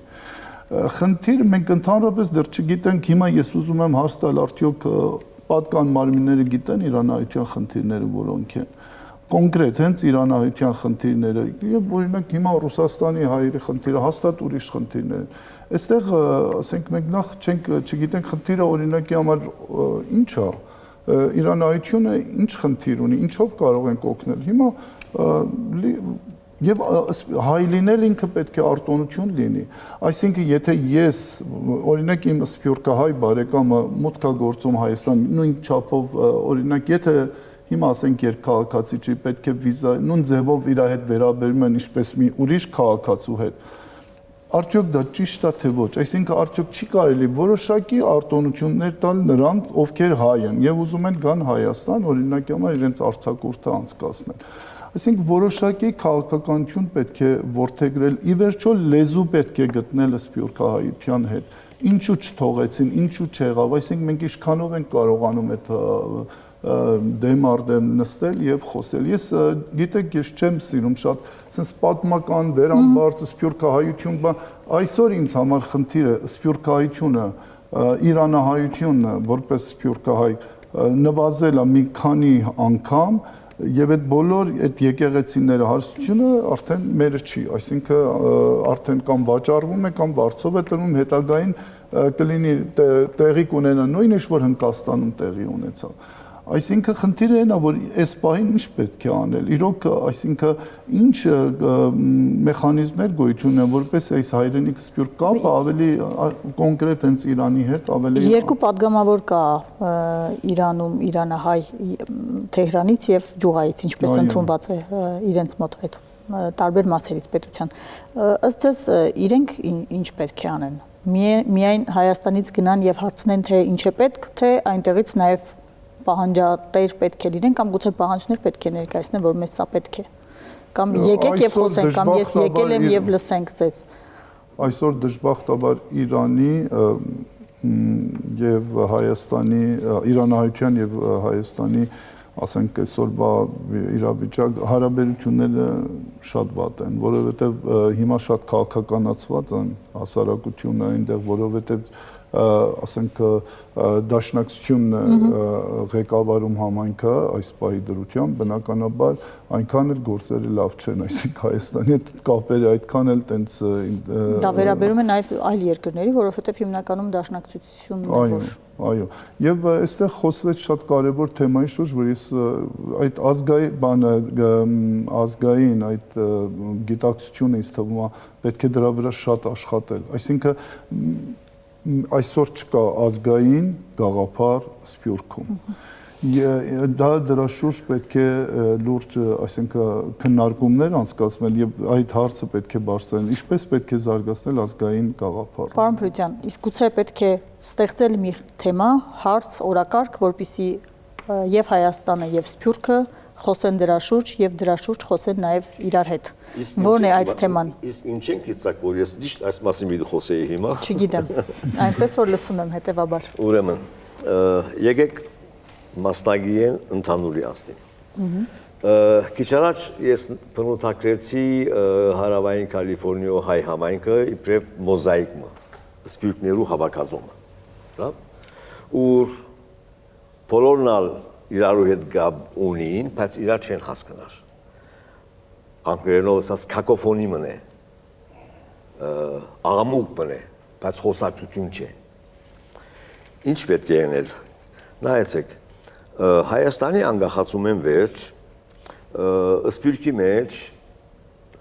Խնդիրը մենք ընդհանրապես դեռ չգիտենք, հիմա ես ուզում եմ հարց տալ, արդյոք պատկան մարմինները գիտեն իրանահայության խնդիրները որոնք են։ Կոնկրետ հենց իրանահայության խնդիրները եւ օրինակ հիմա Ռուսաստանի հայերի խնդիրը հաստատ ուրիշ խնդիրներ են։ Այստեղ ասենք մենք նախ չգիտենք խնդիրը օրինակի համար ինչ է, իրանահայությունը ինչ խնդիր ունի, ինչով կարող ենք օգնել։ Հիմա եւ հայ լինել ինքը պետք է արտոնություն լինի։ Այսինքն եթե ես օրինակ իմ սփյուռքահայ բարեկամը մուտք է գործում Հայաստան, նույն չափով օրինակ եթե հիմա ասենք երկքաղաքացի չի, պետք է վիզա, նույն ձևով իր հետ վերաբերում են ինչպես մի ուրիշ քաղաքացու հետ։ Արդյոք դա ճիշտ է թե ոչ, այսինքն արդյոք չի կարելի որոշակի արտոնություններ տալ նրանց, ովքեր հայ են եւ ուզում են գան Հայաստան, օրինակի համար իրենց արձակուրդը անցկացնել։ Այսինքն որոշակի քաղաքականություն պետք է որդեգրել, ի վերջո լեզու պետք է գտնել սփյուռքահայության հետ։ ինչու չթողեցին, ինչու չեղավ, այսինքն մենք ինչքանով ենք կարողանում այդ դեմ արդեմ նստել եւ խոսել։ Ես գիտեք, ես չեմ սիրում շատ sense պատմական վերամբարձ սփյուռքահայություն, բան այսօր ինձ համար խնդիրը սփյուռքահայությունը, իրանահայությունը որպես սփյուռքահայ նվազել է մի քանի անգամ եւ այդ բոլոր այդ եկեղեցիները հարստությունը արդեն մերը չի, այսինքն արդեն կամ վաճառվում է կամ վարձով է տրվում, հետագային կլինի տեղի կունենա նույն ինչ որ Հնդկաստանում տեղի ունեցավ։ Այսինքն խնդիրը այն է, որ այս պահին ինչ պետք է անել։ Իրոք, այսինքն ինչ մեխանիզմներ գոյություն ունեն, որպես այս հայրենիք սփյուռք կապը ավելի կոնկրետ հենց Իրանի հետ ավելի Երկու падգամավոր կա Իրանում, իրանահայ Թեհրանից եւ Ջուղայից, ինչպես ընդունված է իրենց մոտ այդ տարբեր մասերից պետության։ Ըստ ձեզ իրենք ինչ պետք է անեն։ Միայն Հայաստանից գնան եւ հարցնեն թե ինչ է պետք, թե այնտեղից նաեւ պահանջատեր պետք է լինեն կամ գուցե պահանջներ պետք է ներկայացնեն, որ մեզ սա պետք է։ Կամ եկեք եւ խոսենք, կամ ես եկել եմ եւ լսենք ձեզ։ Այսօր դժբախտաբար Իրանի եւ Հայաստանի, իրանահայության եւ Հայաստանի, ասենք այսօր իրավիճակ հարաբերությունները շատ վատ են, որովհետեւ հիմա շատ քաղաքականացված են հասարակությունը այնտեղ, որովհետեւ ասենք դաշնակցությունն է ղեկավարում համայնքը այս պահի դրությամբ, բնականաբար այնքան էլ գործերը լավ չեն, այսինքն Հայաստանի հետ կապերը այդքան էլ տենց դա վերաբերում է նաև այլ երկրների, որովհետև հիմնականում դաշնակցությունն է որ Այո, եւ այստեղ խոսվեց շատ կարեւոր թեմայի շուրջ, որ ես այդ ազգային բանը, ազգային այդ գիտակցությունը ինձ թվում է պետք է դրա վրա շատ աշխատել, այսինքն այսօր չկա ազգային գաղափար Սփյուռքում։ Դա դրա շուրջ պետք է լուրջ, այսինքն քննարկումներ անցկացնել եւ այդ հարցը պետք է բարձրացնել, ինչպես պետք է զարգացնել ազգային գաղափարը։ Պարոն Փրուտյան, իսկ գուցե պետք է ստեղծել մի թեմա, հարց, օրակարգ, որպեսզի եւ Հայաստանը եւ Սփյուռքը խոսեն դրա շուրջ եւ դրա շուրջ խոսեն նաեւ իրար հետ։ Որն է այդ թեման։ Իսկ ինչ ենք գիտակ, որ ես ճիշտ այս մասին մի խոսեի հիմա։ Չգիտեմ։ Այնպես որ լսում եմ հետեւաբար։ Ուրեմն, եկեք մասնագիեն ընդհանուրի աստին։ Քիչ առաջ ես բնութագրեցի Հարավային Կալիֆոռնիա հայ համայնքը իբրև մոզաիկը, սփյուռքներու հավաքածումը։ Լավ։ Ուր բոլորն իրարու հետ գաբ ունին, բայց իրար չեն հասկնար։ Անգլերենով ասած կակոֆոնի մնե, աղամուկ մնե, բայց խոսակցություն չէ։ Ինչ պետք է անել։ Նայեցեք, Հայաստանի անկախացումեն վերջ, Սփյուռքի մեջ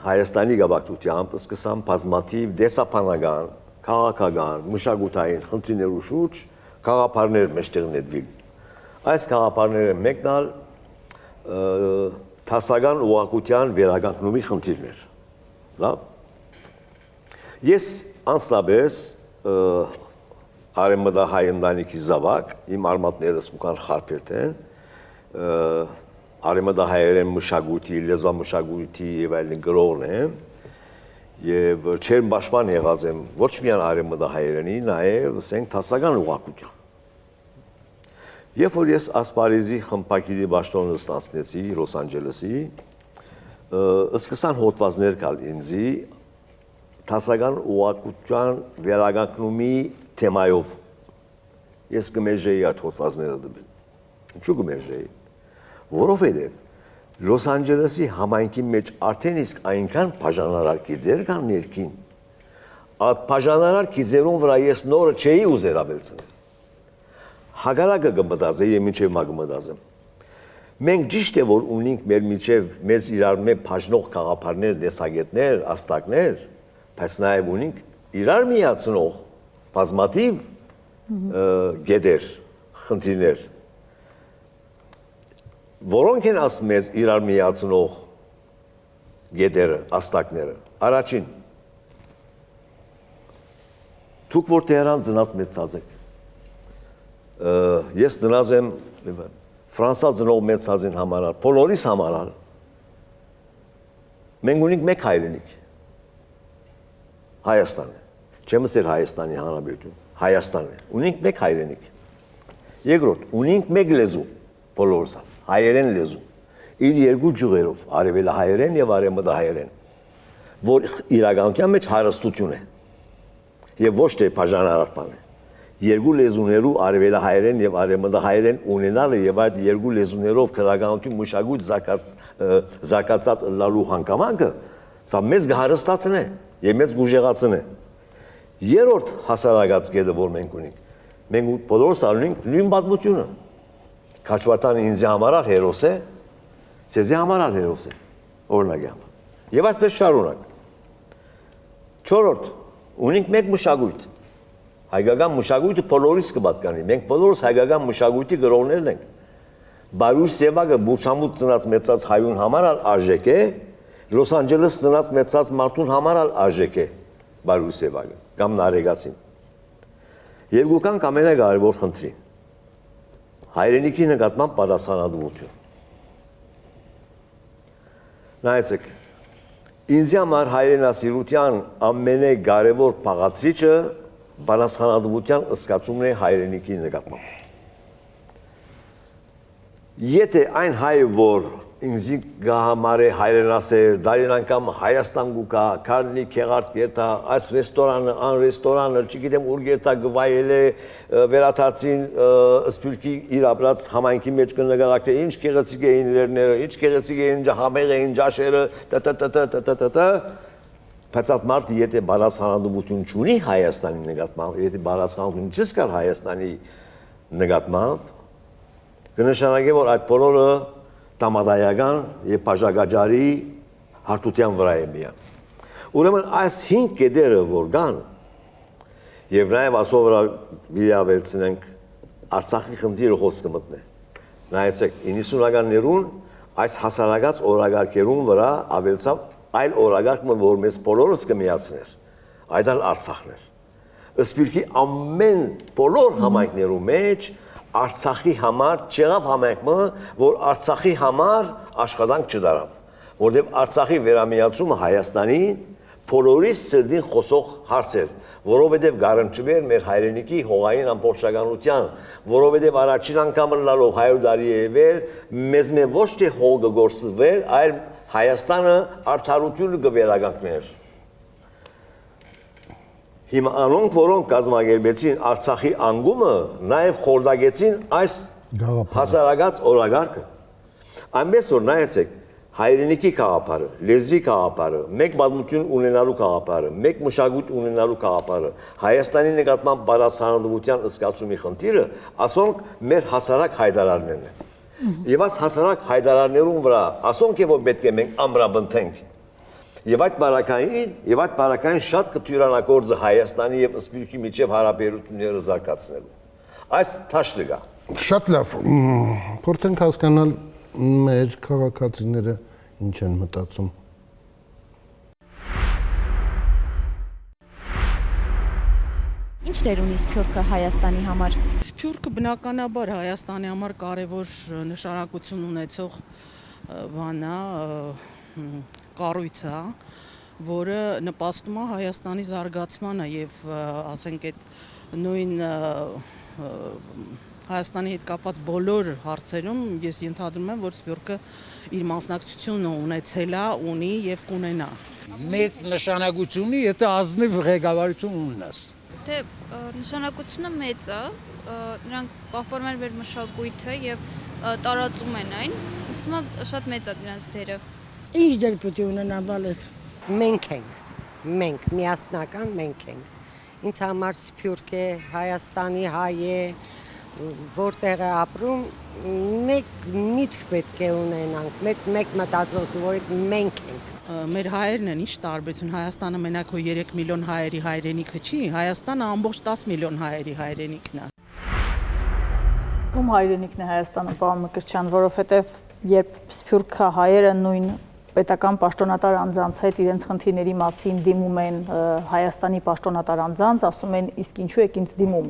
Հայաստանի գավակցությամբ սկսան բազմաթիվ դեսապանական, քաղաքական, մշակութային խնդիրներու շուրջ գաղափարներ մեջտեղ նետվի։ Այս գաղափարները մեկն ալ տասական ուղղակության վերականգնումի խնդիրներ։ Լավ։ Ես անձնապես արեմդահայ ընտանիքի զավակ, իմ արմատներս ուկան խարփերտ են, արեմդահայերեն մշակույթի, լեզվամշակույթի եւ այլն գրողն եմ, եւ չեմ պաշտպան եղած եմ ոչ միայն արեմդահայերենի, նաեւ ասենք տասական ուղղակության։ Երբ որ ես ասպարեզի խմբակիրի պաշտոնը ստացնեցի Լոս Անջելեսի, սկսան հոդվածներ գալ ինձի տասական ուղղակության վերականգնումի թեմայով։ Ես կմերժեի այդ հոդվածները դնել։ Ինչու կմերժեի։ Որովհետև Լոս Անջելեսի համայնքի մեջ արդեն իսկ այնքան բաժանարար գիծեր կան ներքին։ Այդ բաժանարար գիծերուն վրա ես նորը չէի ուզեր ավելցնել։ Հագարակը կմտածե եւ մինչեւ մա կմտածեմ։ Մենք ճիշտ է որ ունենք մեր միջև մեզ իրար մեջ բաժնող գաղափարներ, դեսագետներ, աստակներ, բայց նաեւ ունենք իրար միացնող բազմաթիվ գեդեր, խնդիրներ, որոնք են ասում մեզ իրար միացնող գեդերը, աստակները։ Առաջին դուք որ Տեհրան ծնած մեծած եք։ Ես դնած եմ Ֆրանսա ծնող մեծածին համարալ, բոլորիս համարալ։ Մենք ունենք մեկ հայրենիք։ Հայաստանը։ Չեմ ասել Հայաստանի Հանրապետություն, Հայաստանն է։ Ունենք մեկ հայրենիք։ Երկրորդ, ունենք մեկ լեզու, բոլորս, հայերեն լեզու։ Իր երկու ճյուղերով, արևելահայերեն եւ արևմտահայերեն, որ իրականության մեջ հարստություն է։ Եվ ոչ թե բաժանարար բան է։ Երկու լեզուներու արևելահայերեն եւ արևմտահայերեն ունենալը եւ այդ երկու լեզուներով քրագանություն մշակույթ զարգացած լալու հանգամանքը, սա մեծ հարստացն է եւ մեծ գուժեղացն է։ Երրորդ հասարակած կետը, որ մենք ունենք, մենք բոլորս ունենք նույն պատմությունը։ Քաչվարտանը ինձ համար հերոս է, ցեզի համար հերոս է, օրինակի համար։ Եվ այսպես շարունակ։ Չորրորդ, ունենք մեկ մշակույթ։ Հայկական մշակույթը բոլորիս կպատկանի։ Մենք բոլորս հայկական մշակույթի գրողներն ենք։ Բարուս Սևակը Բուչամուտ ծնած մեծած հայուն համար արժեք է, Լոս Անջելես ծնած մեծած մարդուն համար արժեք է Բարուս Սևակը կամ Նարեգացին։ Երկուքան ամենակարևոր խնդրին։ Հայրենիքի նկատմամբ պատասխանատվություն։ Նայեցեք, ինձ համար հայրենասիրության ամենակարևոր բաղադրիչը պատասխանատվության զգացումն է հայրենիքի նկատմամբ։ Եթե այն հայը, որ ինձ գահամար է հայրենասեր, դարին անգամ Հայաստան գուկա, քարնի քեղարդ գերտա, այս ռեստորանը, ան ռեստորանը, չգիտեմ ուր գերտա գվայել է, վերաթարցին սպյուրքի իր ապրած համայնքի մեջ կնկարակրե, ինչ քեղեցիկ էին իրերները, ինչ քեղեցիկ էին համեղ էին ջաշերը, բայց այդ մարդը եթե պատասխանատվություն չունի Հայաստանի նկատմամբ, եթե պատասխանատվություն չզգար Հայաստանի նկատմամբ, կնշանակի, որ այդ բոլորը տամադայական եւ բաժակաջարի հարթության վրա է միան։ Ուրեմն այս 5 կետերը որ կան եւ նաեւ ասով վրա վիդեովերցնենք Արցախի խնդիրը խոսքը մտնե։ Նայեցեք 90-ականներուն այս հասարակած օրագարկերուն վրա ավելցավ այլ օրագարկը, որ մեզ բոլորս կմիացներ, այդ Արցախն էր։ Սպիրկի ամեն բոլոր համայնքներու մեջ Արցախի համար չեղավ համայնքը, որ Արցախի համար աշխատանք չդարավ, որտեղ Արցախի վերամիացումը Հայաստանի բոլորիս սրտին խոսող հարց էր, որովհետև գարնչվեր մեր հայրենիքի հողային ամբողջականության, որովհետև առաջին անգամ լալով 100 տարի է վեր, մեզ ոչ թե հողը գործվեր, այլ Հայաստանը արդարությունը կվերականգներ։ Հիմա անոնք, որոնք կազմակերպեցին Արցախի անկումը, նաև խորտակեցին այս հասարակած օրագարկը։ Այնպես որ նայեցեք, հայրենիքի գաղափարը, լեզվի գաղափարը, մեկ պատմություն ունենալու գաղափարը, մեկ մշակույթ ունենալու գաղափարը, Հայաստանի նկատմամբ պատասխանատվության զգացումի խնդիրը, ասոնք մեր հասարակ հայտարարներն են։ Եվ այս հասարակ հայտարարներուն վրա ասոնք է, որ պետք է մենք ամրապնդենք։ Եվ այդ բարակային շատ կթյուրանակորձը Հայաստանի եւ Սպիրկի միջև հարաբերությունները զարգացնելու։ Այս թաշտը կա։ Շատ լավ, փորձենք հասկանալ մեր քաղաքացիները ինչ են մտածում։ Ինչ դեր ունի Սփյուռքը Հայաստանի համար։ Սփյուռքը բնականաբար Հայաստանի համար կարևոր նշանակություն ունեցող բան է, կառույց է, որը նպաստում է Հայաստանի զարգացմանը եւ ասենք այդ նույն Հայաստանի հետ կապված բոլոր հարցերում ես ենթադրում եմ, որ Սփյուռքը իր մասնակցությունը ունեցել է, ունի եւ կունենա։ Մեծ նշանակություն ունի, եթե ազնիվ ղեկավարություն ունենաս։ Թե նշանակությունը մեծ է, նրանք պահպանում են մեր մշակույթը եւ տարածում են այն, ըստ ում շատ մեծ է դրանց դերը։ Ինչ դեր պետք է ունենա բալես։ Մենք ենք, մենք միասնական մենք ենք։ Ինձ համար Սփյուռքը Հայաստանի հայ է, որտեղ է ապրում, մեկ միտք պետք է ունենանք, մեկ մտածող, որ մենք ենք։ Մեր հայերն են ինչ տարբերություն, Հայաստանը մենակ 3 միլիոն հայերի հայրենիքը չի, Հայաստանը ամբողջ 10 միլիոն հայերի հայրենիքն է։ Ում հայրենիքն է Հայաստանը, պարոն Մկրտչյան, որովհետև երբ Սփյուռքը հայերը նույն պետական պաշտոնատար անձանց հետ իրենց խնդիրների մասին դիմում են Հայաստանի պաշտոնատար անձանց, ասում են իսկ ինչու եք ինձ դիմում։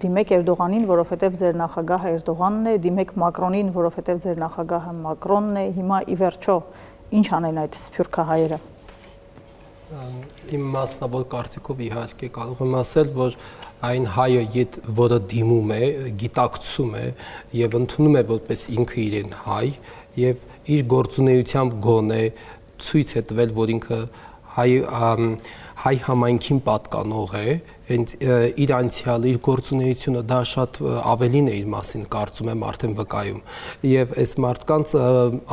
Դիմեք Էրդողանին, որովհետև ձեր նախագահը Էրդողանն է, դիմեք Մակրոնին, որովհետև ձեր նախագահը Մակրոնն է, հիմա ի վերջո ինչ անեն այդ Սփյուռքը հայերը։ Իմ մասնավոր կարծիքով իհարկե կարող եմ ասել, որ այն հայը, որը դիմում է, գիտակցում է եւ ընդունում է որպես ինքը իրեն հայ եւ իր գործունեությամբ գոնե ցույց է տվել, որ ինքը հայ համայնքին պատկանող է, հենց իր անցյալը, իր գործունեությունը դա շատ ավելին է իր մասին կարծում եմ արդեն վկայում եւ այս մարդկանց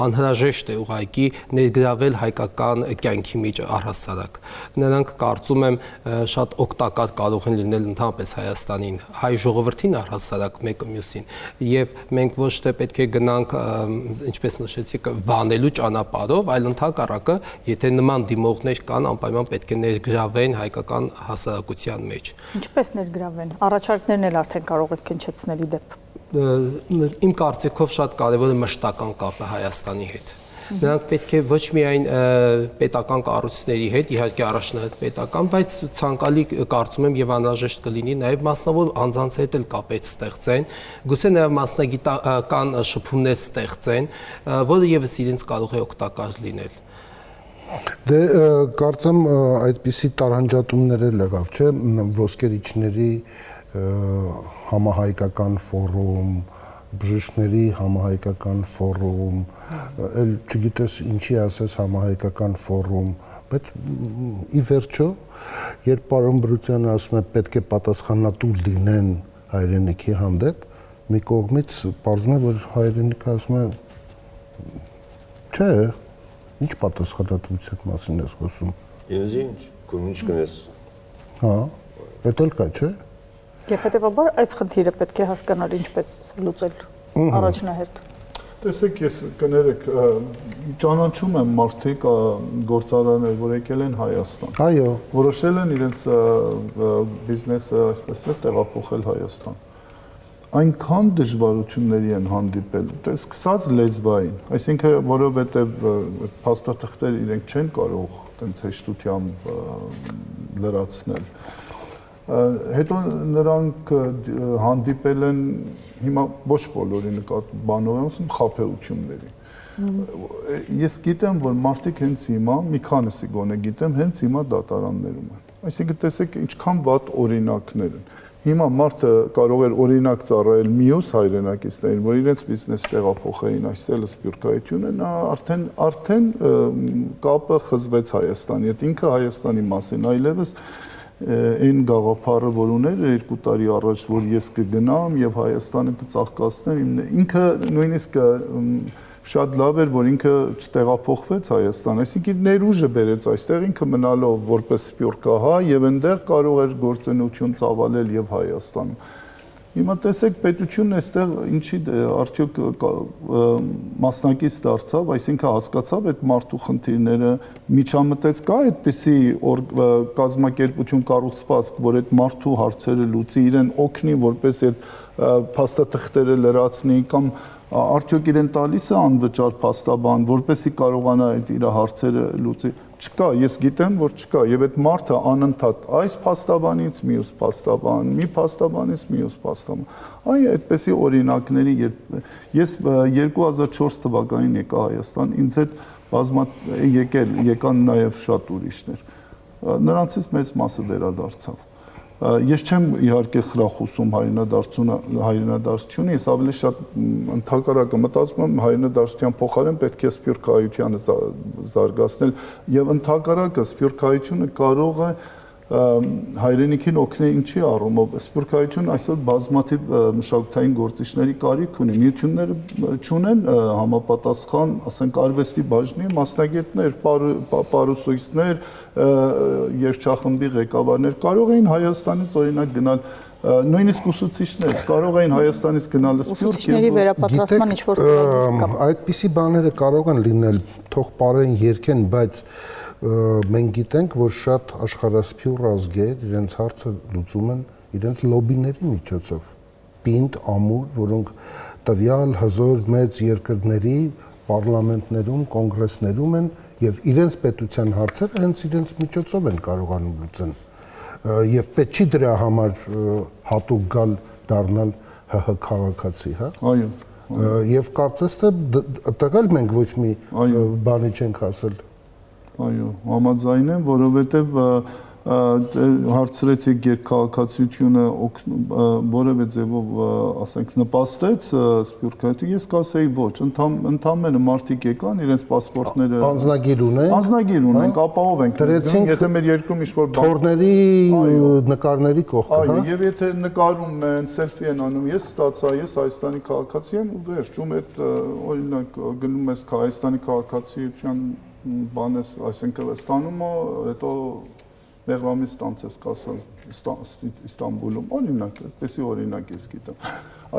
անհրաժեշտ է ուղղակի ներգրավել հայկական կյանքի մեջ առհասարակ նրանք կարծում եմ շատ օգտակար կարող են լինել ընդհանրապես Հայաստանին հայ ժողովրդին առհասարակ մեկը մյուսին եւ մենք ոչ թե պետք է գնանք ինչպես նշեցիք վանելու ճանապարհով այլ ընդհակառակը եթե նման դիմողներ կան անպայման պետք է ներգրավեն հայկական հասարակության մեջ Ինչպես ներգրավեն առաջարկներն էլ արդեն կարող եք քննչեցնելի դեպ Իմ կարծիքով շատ կարևոր է մշտական կապը Հայաստանի հետ Նրանք պետք է ոչ միայն պետական կառույցների հետ, իհարկե առաջնահերթ պետական, բայց ցանկալի կարծում եմ եւ անհրաժեշտ կլինի նաեւ մասնավոր անձանց հետ էլ կապեր ստեղծեն, գուցե նաեւ մասնագիտական շփումներ ստեղծեն, որը եւս իրենց կարող է օգտակար լինել։ Դե կարծեմ այդպիսի տարանջատումներ էլ եղավ, չէ՞, ոսկերիչների համահայկական ֆորում, բժիշկների համահայկական ֆորում, էլ չգիտես ինչի ասես համահայկական ֆորում, բայց ի վերջո, երբ պարոն Բրուտյանը ասում է պետք է պատասխանատու լինեն հայրենիքի հանդեպ, մի կողմից պարզվում է, որ հայրենիքը ասում է չէ, ինչ պատասխանատվության մասին ես խոսում։ Ինչ ինչ կնես։ Հա, դա էլ կա, չէ՞։ Եվ հետեւաբար այս խնդիրը պետք է հասկանալ ինչպես լուծել առաջնահերթ։ Տեսեք, ես կներեք, ճանաչում եմ մարդիկ գործարաններ, որ եկել են Հայաստան։ Այո։ Որոշել են իրենց բիզնեսը այսպես տեղափոխել Հայաստան։ Այնքան դժվարությունների են հանդիպել, սկսած լեզվային, այսինքն որովհետև փաստաթղթեր իրենք չեն կարող տենց հեշտությամբ լրացնել։ Հետո նրանք հանդիպել են հիմա ոչ բոլորի նկատմամբ եմ ասում խաբեությունների։ Ես գիտեմ, որ մարդիկ հենց հիմա, մի քանիսի գոնե գիտեմ, հենց հիմա դատարաններում են։ Այսինքն տեսեք ինչքան վատ օրինակներ են։ Հիմա մարդը կարող էր օրինակ ծառայել մյուս հայրենակիցներին, որ իրենց բիզնես տեղափոխեին այստեղ սփյուռքայությունը, նա արդեն կապը խզվեց Հայաստանի հետ, ինքը Հայաստանի մասին, այլևս այն գաղափարը, որ ուներ 2 տարի առաջ, որ ես կգնամ եւ Հայաստանը կծաղկացնեմ, ինքը նույնիսկ շատ լավ էր, որ ինքը չտեղափոխվեց Հայաստան, այսինքն ներուժը բերեց այստեղ, ինքը մնալով որպես սփյուռքահայ եւ այնտեղ կարող էր գործունեություն ծավալել եւ Հայաստանում։ Հիմա տեսեք, պետությունն այստեղ ինչի արդյոք մասնակից դարձավ, այսինքն հասկացավ այդ մարդու խնդիրները, միջամտեց կա այդպիսի կազմակերպություն կառուցվածք, որ այդ մարդու հարցերը լուծի, իրեն օգնի, որպես այդ փաստաթղթերը լրացնի կամ արդյոք իրեն տալիս է անվճար փաստաբան, որպեսզի կարողանա այդ իր հարցերը լուծի։ Չկա, ես գիտեմ, որ չկա, եւ այդ մարդը անընդհատ այս փաստաբանից մյուս փաստաբան, մի փաստաբանից մյուս փաստաբան։ Այ այդպեսի օրինակների ես 2004 թվականին եկա Հայաստան, ինձ հետ եկան նաեւ շատ ուրիշներ։ Նրանցից մեծ մասը վերադարձավ։ Ես չեմ իհարկե խրախուսում հայրենադարձությունը, ես ավելի շատ ընդհակառակը մտածում եմ հայրենադարձության փոխարեն պետք է սփյուռքահայությանը զարգացնել եւ ընդհակառակը սփյուռքահայությունը կարող է հայրենիքին օգնել ինչի առումով սփյուռքահայությունը այսօր բազմաթիվ մշակութային գործիչների կարիք ունի միությունները չունեն համապատասխան ասենք արվեստի բաժնի մասնագետներ պարուսույցներ երգչախմբի ղեկավարներ կարող էին Հայաստանից օրինակ գնալ նույնիսկ ուսուցիչներ կարող էին Հայաստանից գնալ սփյուռք ուսուցիչների վերապատրաստման ինչ-որ այդպիսի բաները կարող են լինել թող բարեն երկեն բայց մենք գիտենք, որ շատ աշխարհասփյուռ ազգեր իրենց հարցը լուծում են իրենց լոբիների միջոցով, պինդ, ամուր, որոնք տվյալ հզոր մեծ երկրների պարլամենտներում, կոնգրեսներում են եւ իրենց պետության հարցերը հենց իրենց միջոցով են կարողանում լուծեն։ Եվ պետք չի դրա համար հատուկ գալ դառնալ ՀՀ քաղաքացի, հա։ Այո։ Եվ կարծես թե այդտեղ էլ մենք ոչ մի բանի չենք ասել։ Այո, համաձայն եմ, որովհետև հարցրեցիք երկքաղաքացիությունը որևէ ձևով ասենք նպաստեց սփյուռքահայություն, ես կասեի ոչ, ընդամենը մարդիկ եկան իրենց պասպորտները անձնագիր ունենք, ապահով ենք դրեցինք, եթե մեր երկրում ինչ-որ թորների նկարների կողքը, հա։ Եվ եթե նկարում են, սելֆի են անում, ես ստացա, ես Հայաստանի քաղաքացի եմ ու վերջ, ում այդ օրինակ գնում ես Հայաստանի քաղաքացիության բանես, այսինքն ստանում ու հետո Մեղրամի ստանցես կասել Իստանբուլում, օրինակ, այդպեսի օրինակ ես գիտեմ։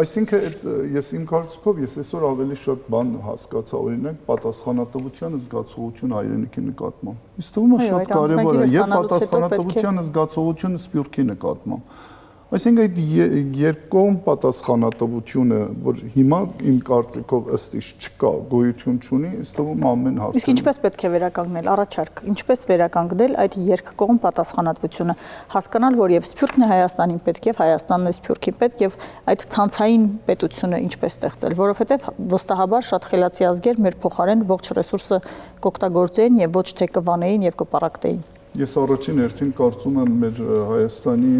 Այսինքն ես իմ կարծիքով ես այսօր ավելի շատ բան հասկացա, օրինակ պատասխանատվության զգացողություն հայրենիքի նկատմամբ։ Ինձ թվում է շատ կարևոր է եւ պատասխանատվության զգացողությունը սփյուռքի նկատմամբ։ Այսինքն այդ երկկողմ պատասխանատվությունը, որ հիմա իմ կարծիքով ըստ իս չկա, գոյություն չունի, ըստ թվում ամեն հարցում։ Իսկ ինչպես պետք է վերականգնել, առաջարկ, ինչպես վերականգնել այդ երկկողմ պատասխանատվությունը, հասկանալ, որ եւ Սփյուռքն է Հայաստանին պետք եւ Հայաստանն է Սփյուռքին պետք եւ այդ ցանցային պետությունը ինչպես ստեղծել, որովհետեւ վստահաբար շատ խելացի ազգեր մեր փոխարեն ողջ ռեսուրսը կօգտագործեին եւ ոչ թե կվանեին եւ կպարակտեին։ Ես առաջին հերթին կարծում եմ մեր Հայաստանի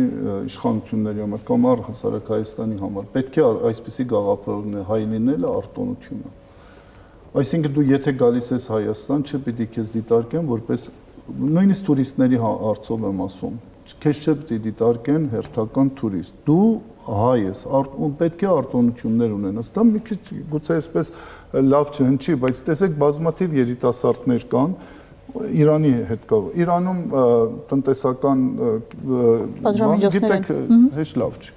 իշխանությունների համար կամ առհասարակ Հայաստանի համար պետք է այսպիսի գաղափարներ հայ լինելը արտոնությունը։ Այսինքն դու եթե գալիս ես Հայաստան, չպետք է քեզ դիտարկեն որպես նույնիսկ տուրիստների հարցով եմ ասում, քեզ չպետք է դիտարկեն հերթական տուրիստ։ Դու հայ ես, պետք է արտոնություններ ունենաս։ Դա մի քիչ գուցե այսպես լավ չհնչի, բայց տեսեք բազմաթիվ երիտասարդներ կան Իրանի հետ կա։ Իրանում տնտեսական գիտեք, հեշտ լավ չի։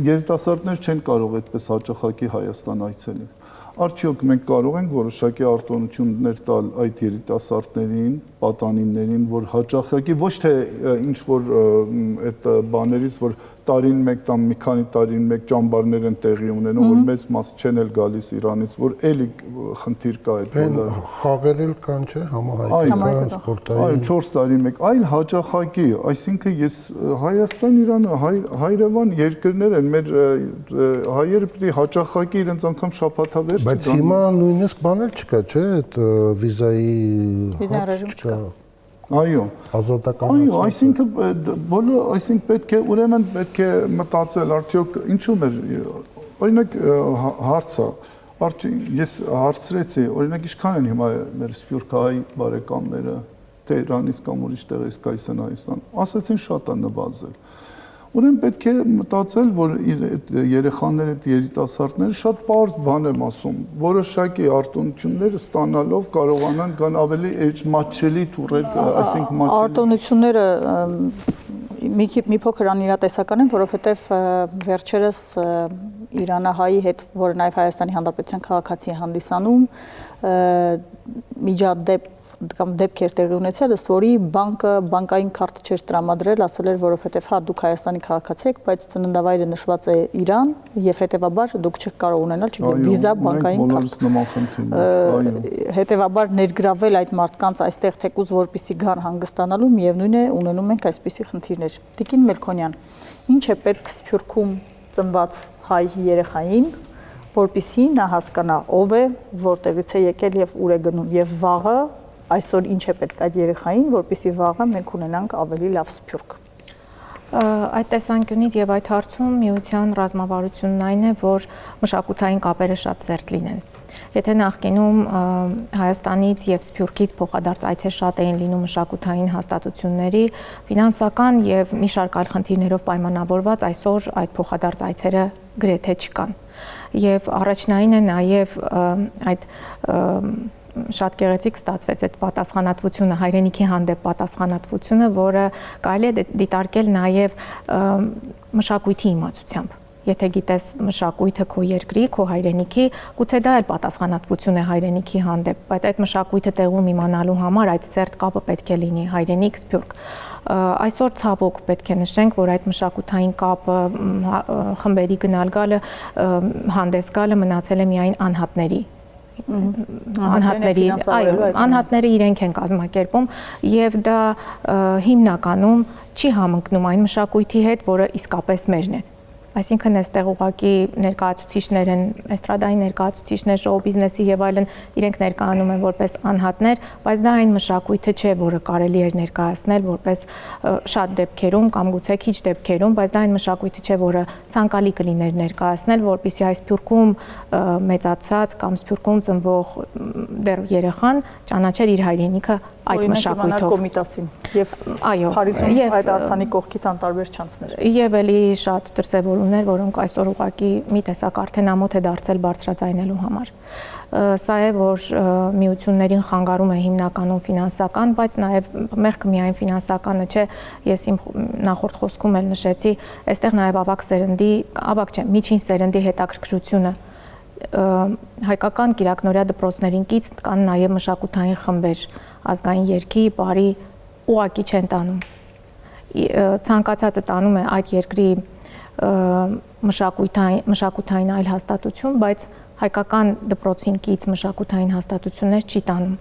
Երիտասարդներ չեն կարող այդպես հաճախակի Հայաստան այցելել։ Արդյոք մենք կարող ենք որոշակի արտոնություններ տալ այդ երիտասարդներին, պատանիներին, որ հաճախակի ոչ թե ինչ որ այդ բաներից, որ տարին մեկ կամ մի քանի տարին մեկ ճամբարներ են տեղի ունենում, որ մեծ մաս չեն էլ գալիս Իրանից, որ էլի խնդիր կա այդ բոլորը։ Խաղեր էլ կան, չէ՞, համահայկական, սպորտային։ Այո, 4 տարի մեկ, այլ հաճախակի, այսինքն ես Հայաստան, Իրանը հայրենական երկրներ են, մեր հայերը պետք է հաճախակի իրենց անգամ շաբաթավեր Բայց հիմա նույնիսկ բաներ չկա, չէ՞, այդ վիզայի ռեժիմ չկա։ Այո, ազատական։ Այո, այսինքն բոլոր, այսինքն պետք է ուրեմն պետք է մտածել, արդյոք ինչու մեր օրինակ հարցը, ես հարցրեցի, օրինակ ինչքան են հիմա մեր սփյուռքահայ բարեկամները Թեհրանից կամ ուրիշ տեղից կայսեն Հայաստան, ասացին շատ է նվազել։ Ուրեմն պետք է մտածել, որ երեխաները, երիտասարդները շատ պարզ բան եմ ասում, որոշակի արտոնությունները ստանալով կարողանան կան ավելի մատչելի տուրեր, այսինքն մատչելի։ Արտոնությունները մի փոքր անիրատեսական են, որովհետև վերջերս Իրանահայի հետ, որը նաև Հայաստանի Հանրապետության քաղաքացի է հանդիսանում, միջադեպ կամ դեպքեր տեղի ունեցել, ըստ որի բանկը բանկային քարտ չէր տրամադրել, ասել էր, որովհետև հա դուք Հայաստանի քաղաքացի եք, բայց ծննդավայրը նշված է Իրան եւ հետեւաբար դուք չեք կարող ունենալ, չգիտեմ, վիզա, բանկային քարտ։ Հետեւաբար ներգրավել այդ մարդկանց այստեղ թեկուզ որպիսի գան հանգստանալու, միևնույն է ունենում ենք այսպիսի խնդիրներ։ Տիկին Մելքոնյան, ինչ է պետք Սփյուռքում ծնված հայ երեխային, որպիսի նա հասկանա ով է, որտեղից է եկել եւ ուր է գնում եւ վաղը այսօր ինչ է պետք այդ երեխային, որպեսզի վաղը մենք ունենանք ավելի լավ Սփյուռք։ Այդ տեսանկյունից եւ այդ հարցում միության ռազմավարությունն այն է, որ մշակութային կապերը շատ սերտ լինեն։ Եթե նախկինում Հայաստանից եւ Սփյուռքից փոխադարձ այցեր շատ էին լինում մշակութային հաստատությունների, ֆինանսական եւ մի շարք այլ խնդիրներով պայմանավորված, այսօր այդ փոխադարձ այցերը գրեթե չկան։ Եվ առաջնային է նաեւ այդ շատ գեղեցիկ ստացվեց այդ պատասխանատվությունը, հայրենիքի հանդեպ պատասխանատվությունը, որը կարելի է դիտարկել նաև մշակույթի իմացությամբ։ Եթե գիտես մշակույթը քո երկրի, քո հայրենիքի, գուցե դա էլ պատասխանատվություն է հայրենիքի հանդեպ, բայց այդ մշակույթը տեղում իմանալու համար այդ սերտ կապը պետք է լինի հայրենիք Սփյուռք։ Այսօր ցավոք պետք է նշենք, որ այդ մշակութային կապը խմբերի գնալ գալը, հանդես գալը մնացել է միայն անհատների անհատները իրենք են կազմակերպում եւ դա հիմնականում չի համընկնում այն մշակույթի հետ, որը իսկապես մերն է։ Այսինքն այստեղ ուղղակի ներկայացուցիչներ են, էստրադային ներկայացուցիչներ, շոու բիզնեսի եւ այլն իրենք ներկայանում են որպես անհատներ, բայց դա այն մշակույթը չէ, որը կարելի է ներկայացնել որպես շատ դեպքերում կամ գուցե քիչ դեպքերում, բայց դա այն մշակույթը չէ, որը ցանկալի կլիներ ներկայացնել, որpիսի այս Սփյուռքում մեծացած կամ Սփյուռքում ծնվող դեռ երեխան ճանաչեր իր հայրենիքը այդ մշակույթով։ Կոմիտասին եւ այո, Փարիզում այդ արձանի կողքից անտարբեր չանցներ։ Եվ էլի շատ դրսևորումներ, որոնք այսօր ուղղակի մի տեսակ արդեն ամոթ է դարձել բարձրաձայնելու համար։ Սա է, որ միություններին խանգարում է հիմնականում ֆինանսական, բայց նաև մեղքը միայն ֆինանսականը չէ, ես իմ նախորդ խոսքում էլ նշեցի, այստեղ նաև ավագ սերնդի, ավագ չէ, միջին սերնդի հետաքրքրությունը հայկական կիրակնորյա դպրոցներին կից կան նաև մշակութային խմբեր, ազգային երգի, բարի ուղակի չեն տանում։ Ցանկացածը տանում է այդ երկրի մշակութային այլ հաստատություն, բայց հայկական դպրոցին կից մշակութային հաստատություններ չի տանում։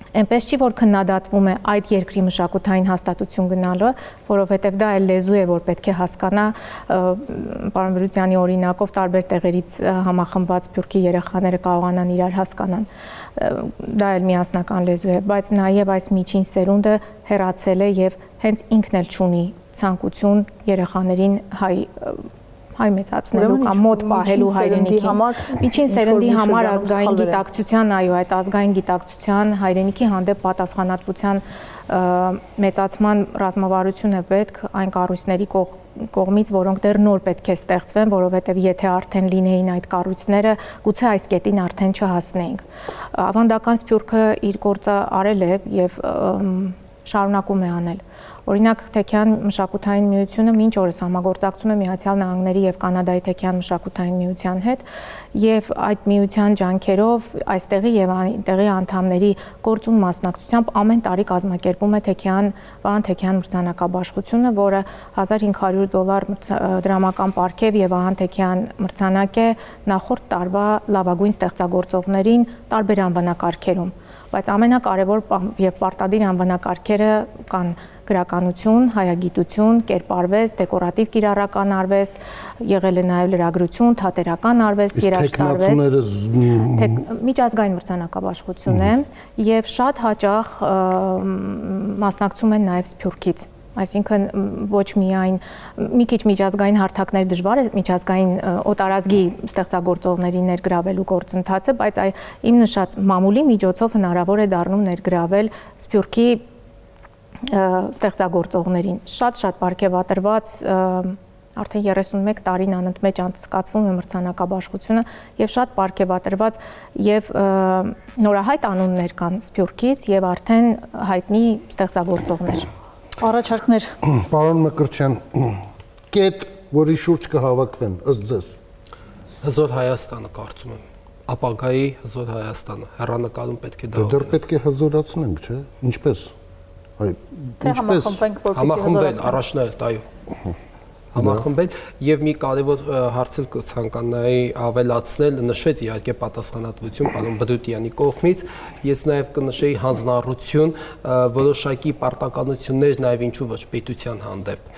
Այնպես չի, որ քննադատվում է այդ երկրի մշակութային հաստատություն գնալը, որովհետև դա էլ լեզու է, որ պետք է հասկանա պարոն Բրուտյանի օրինակով տարբեր տեղերից համախմբված սփյուռքի երեխաները կարողանան իրար հասկանան։ Դա էլ միասնական լեզու է, բայց նաև այս միջին սերունդը հեռացել է եւ հենց ինքն էլ չունի ցանկություն երեխաներին հայ մեծացնելու կամ մոտ պահելու հայրենիքի միջին սերնդի համար ազգային գիտակցության, այո, այդ ազգային գիտակցության հայրենիքի հանդեպ պատասխանատվության մեծացման ռազմավարություն է պետք այն կառույցների կողմից, որոնք դեռ նոր պետք է ստեղծվեն, որովհետև եթե արդեն լինեին այդ կառույցները, գուցե այս կետին արդեն չհասնեինք։ Ավանդական Սփյուռքը իր գործը արել է եւ շարունակում է անել։ Օրինակ Թեքյան մշակութային միությունը մինչ օրս համագործակցում է Միացյալ Նահանգների եւ Կանադայի Թեքյան մշակութային միության հետ եւ այդ միության ջանքերով այստեղի եւ այնտեղի անդամների գործուն մասնակցությամբ ամեն տարի կազմակերպում է Վահան Թեքյան մրցանակաբաշխությունը, որը $1500 դրամական պարգև եւ Վահան Թեքյան մրցանակ է նախորդ տարվա լավագույն ստեղծագործողներին տարբեր անվանակարգերում, բայց ամենակարևոր եւ պարտադիր անվանակարգերը կան գրականություն, հայագիտություն, կերպարվեստ, դեկորատիվ կիրառական արվեստ, եղել է նաև լրագրություն, թատերական արվեստ, երաժշտարվեստ, միջազգային մրցանակաբաշխություն է եւ շատ հաճախ մասնակցում են նաև Սփյուռքից։ Այսինքն ոչ միայն մի քիչ միջազգային հարթակներ դժվար է միջազգային օտարազգի ստեղծագործողների ներգրավելու գործընթացը, բայց իմ նշած մամուլի միջոցով հնարավոր է դառնում ներգրավել Սփյուռքի ստեղծագործողներին։ Շատ պարգևատրված արդեն 31 տարին անընդմեջ անցկացվում է մրցանակաբաշխությունը եւ շատ պարգևատրված եւ նորահայտ անուններ կան Սփյուռքից եւ արդեն հայտնի ստեղծագործողներ։ Առաջարկներ։ Պարոն Մկրտչյան, կետ, որի շուրջ կհավաքվեն, ըստ ձեզ։ Հզոր Հայաստանը կարծում եմ, ապագայի հզոր Հայաստանը, հեռանկարում պետք է դա։ Դեռ պետք է հզորացնենք, չէ՞։ Ինչպես։ Համախմբել, առաջնահերթ, այո։ Համախմբել եւ մի կարևոր հարց էլ կցանկանայի ավելացնել, նշվեց իհարկե պատասխանատվություն պարոն Բրուտյանի կողմից, ես նաեւ կնշեի հանձնառություն, որոշակի պարտականություններ նաեւ ինչու ոչ պետության հանդեպ,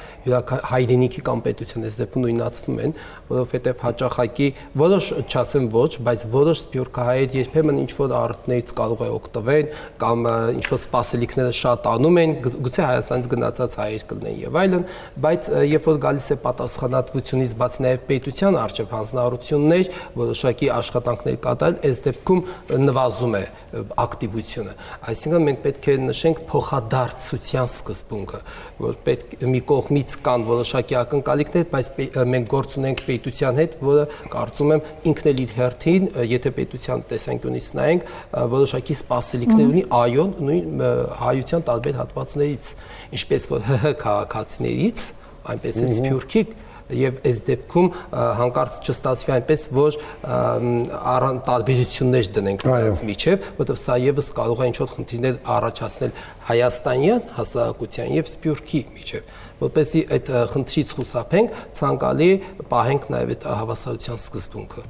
հայրենիքի կամ պետության այս դեպքում նույնացվում են, որովհետեւ հաճախակի որոշ չասեմ ոչ, բայց որոշ սփյուռքահայեր երբեմն ինչ որ առիթներից կարող է օգտվեն կամ ինչ որ սպասելիքները շատ անում են, գուցե Հայաստանից գնացած հայեր կլինեն եւ այլն, բայց երբ որ գալիս է պատասխանատվությունից բաց նաև պետության արժև հանձնառություններ, որոշակի աշխատանքներ կատարել, այս դեպքում նվազում է ակտիվությունը։ Այսինքն մենք պետք է նշենք փոխադարձության սկզբունքը, որ պետք մի կողմից կան որոշակի ակնկալիքներ, բայց մենք գործ ունենք պետության հետ, որը կարծում եմ ինքն էլ իր հերթին, եթե պետության տեսանկյունից նայենք, որոշակի սպասելիքներ ունի այո, նույն հայության տարբեր հատվածներից, ինչպես որ ՀՀ քաղաքացիներից այնպես էլ Սփյուռքի եւ այս դեպքում հանկարծ չստացվի այնպես, որ տարբերություններ դնենք նրանց միջև, որովհետեւ սա եւս կարող է ինչ-որ խնդիրներ առաջացնել հայաստանյան հասարակության եւ Սփյուռքի միջև, որպեսզի այդ խնդրից խուսափենք, ցանկալի պահենք նաեւ այդ հավասարության սկզբունքը։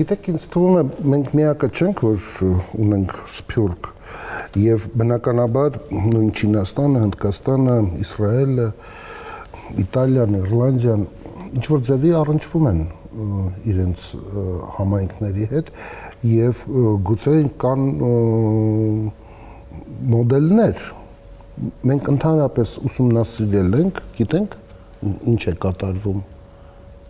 Գիտեք, ինձ թվում է մենք միակը չենք, որ ունենք Սփյուռք եւ բնականաբար նույն Չինաստանը, Հնդկաստանը, Իսրայելը, Իտալիան, Իռլանդիան ինչ որ ձևի առնչվում են իրենց համայնքների հետ եւ գուցե կան մոդելներ մենք ընդհանրապես ուսումնասիրել ենք, գիտենք ինչ է կատարվում։